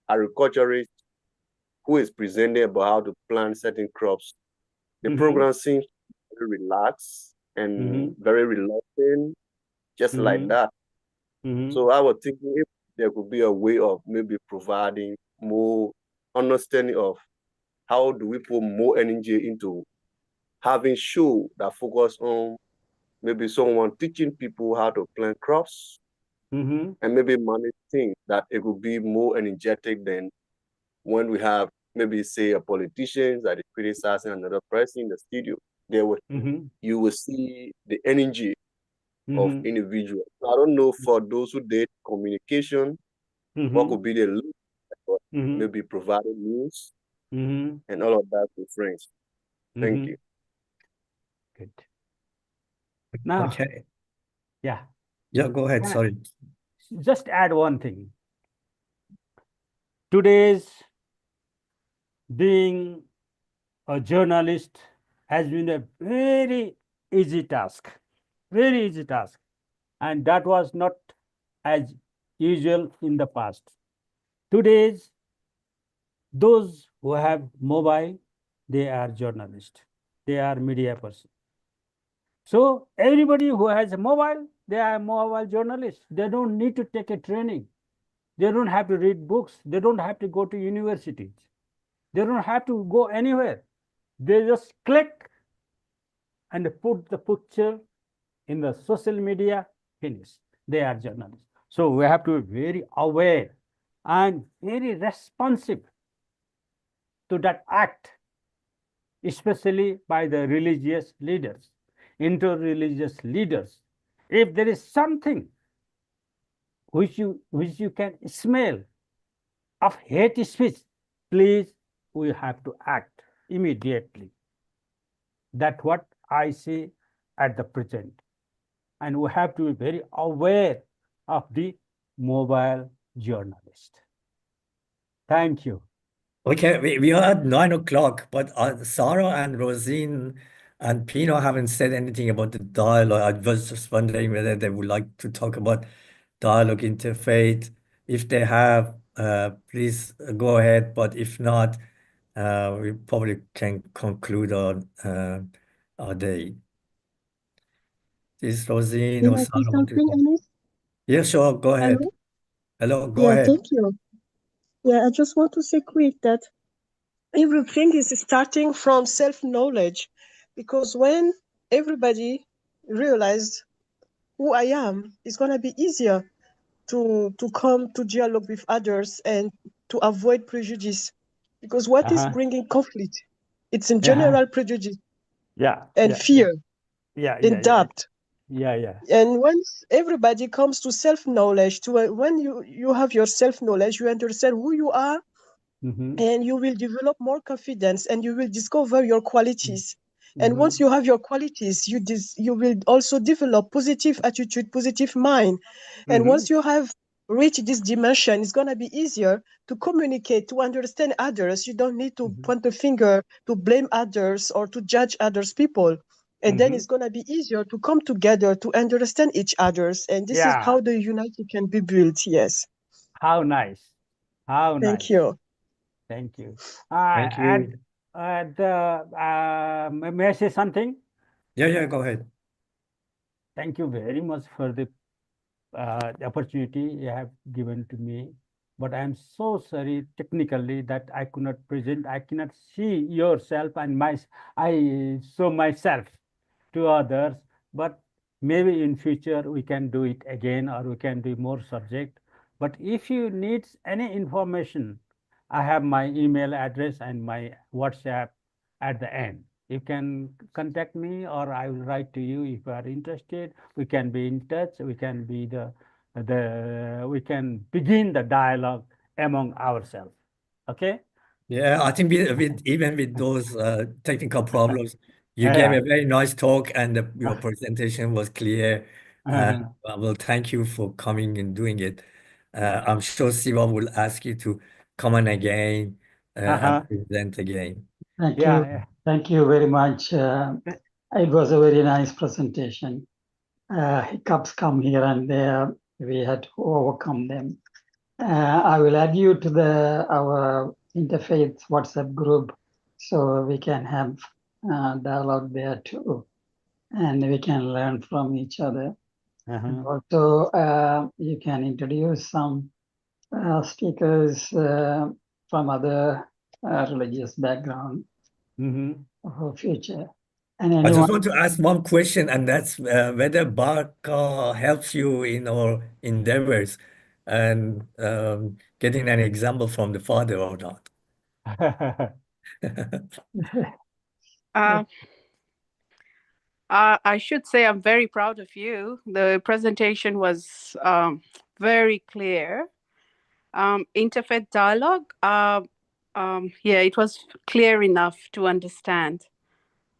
agriculturist who is presenting about how to plant certain crops, the program seems very relaxed and very reluctant, just like that. So I was thinking if there could be a way of maybe providing more understanding of how do we put more energy into having show that focus on maybe someone teaching people how to plant crops and maybe manage things that it could be more energetic than when we have maybe say a politician that is criticizing another person in the studio. There will you will see the energy of individuals. So I don't know for those who did communication, what could be the link for maybe providing news and all of that to friends. Thank you. Good. Now, Okay. yeah. Yeah, go ahead. Sorry. Just add one thing. Today's being a journalist has been a very easy task, very easy task. And that was not as usual in the past. Today's, those who have mobile, they are journalists, they are media person. So everybody who has a mobile, they are mobile journalists. They don't need to take a training. They don't have to read books. They don't have to go to universities. They don't have to go anywhere. They just click and put the picture in the social media, finish. They are journalists. So we have to be very aware and very responsive to that act, especially by the religious leaders, inter-religious leaders. If there is something which you can smell of hate speech, please, we have to act immediately. That's what I say at the present. And we have to be very aware of the mobile journalist. Thank you. Okay, we are at 9 o'clock, but Sarah and Rosine and Pino haven't said anything about the dialogue. I was just wondering whether they would like to talk about dialogue interfaith. If they have, please go ahead. But if not, we probably can conclude our day. Is Rosine or Can I say Sarah want to? something, Anis? Yeah, sure. Go ahead. Hello? Hello, go Yeah, ahead. thank you. Yeah, I just want to say quick that everything is starting from self-knowledge, because when everybody realized who I am, it's gonna be easier to come to dialogue with others and to avoid prejudice, because what is bringing conflict? It's in general prejudice and fear and doubt. And once everybody comes to self-knowledge, to when you have your self-knowledge, you understand who you are, and you will develop more confidence and you will discover your qualities. And once you have your qualities, you will also develop positive attitude, positive mind. And once you have reached this dimension, it's going to be easier to communicate, to understand others. You don't need to point the finger to blame others or to judge others people. And then it's going to be easier to come together to understand each others. And this is how the unity can be built. Yes. How nice. How nice. Thank you. Thank you. Thank you. May I say something? Yeah, go ahead. Thank you very much for the opportunity you have given to me. But I am so sorry technically that I could not present. I cannot see yourself and I show myself to others. But maybe in future we can do it again, or we can do more subject. But if you need any information, I have my email address and my WhatsApp at the end. You can contact me, or I will write to you if you are interested. We can be in touch. We can be we can begin the dialogue among ourselves. Okay? Yeah, I think even with those technical problems, you gave a very nice talk, and your presentation was clear. Well, thank you for coming and doing it. I'm sure Siva will ask you to come on again and present again. Thank you. Thank you very much. It was a very nice presentation. Hiccups come here and there. We had to overcome them. I will add you to our Interfaith WhatsApp group so we can have dialogue there too, and we can learn from each other. And also, you can introduce some speakers from other religious background for future. And I just anyone, want to ask one question, and that's whether Barca helps you in our endeavors and getting an example from the Father or not. I should say I'm very proud of you. The presentation was very clear. Interfaith dialogue, yeah, it was clear enough to understand.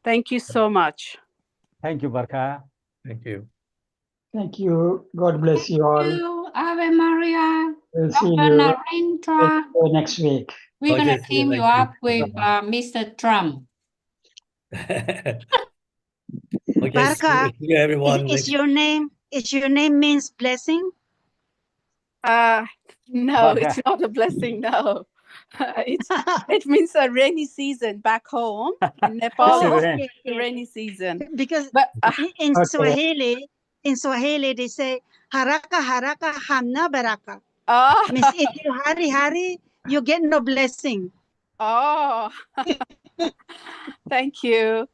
Thank you so much. Thank you, Barca. Thank you. thank you. God bless you all. You, Ave Maria, We'll see Dr. you Narendra. next week. We're Okay, gonna see you team you next up week. with Mr. Trump. Okay, see Barca, you everyone. is your name means blessing? No, it's not a blessing. No, it means a rainy season back home in Nepal. Okay. It's the rainy season. Because But in Swahili they say haraka haraka hamna baraka. Means if you hurry, you get no blessing. Oh, thank you.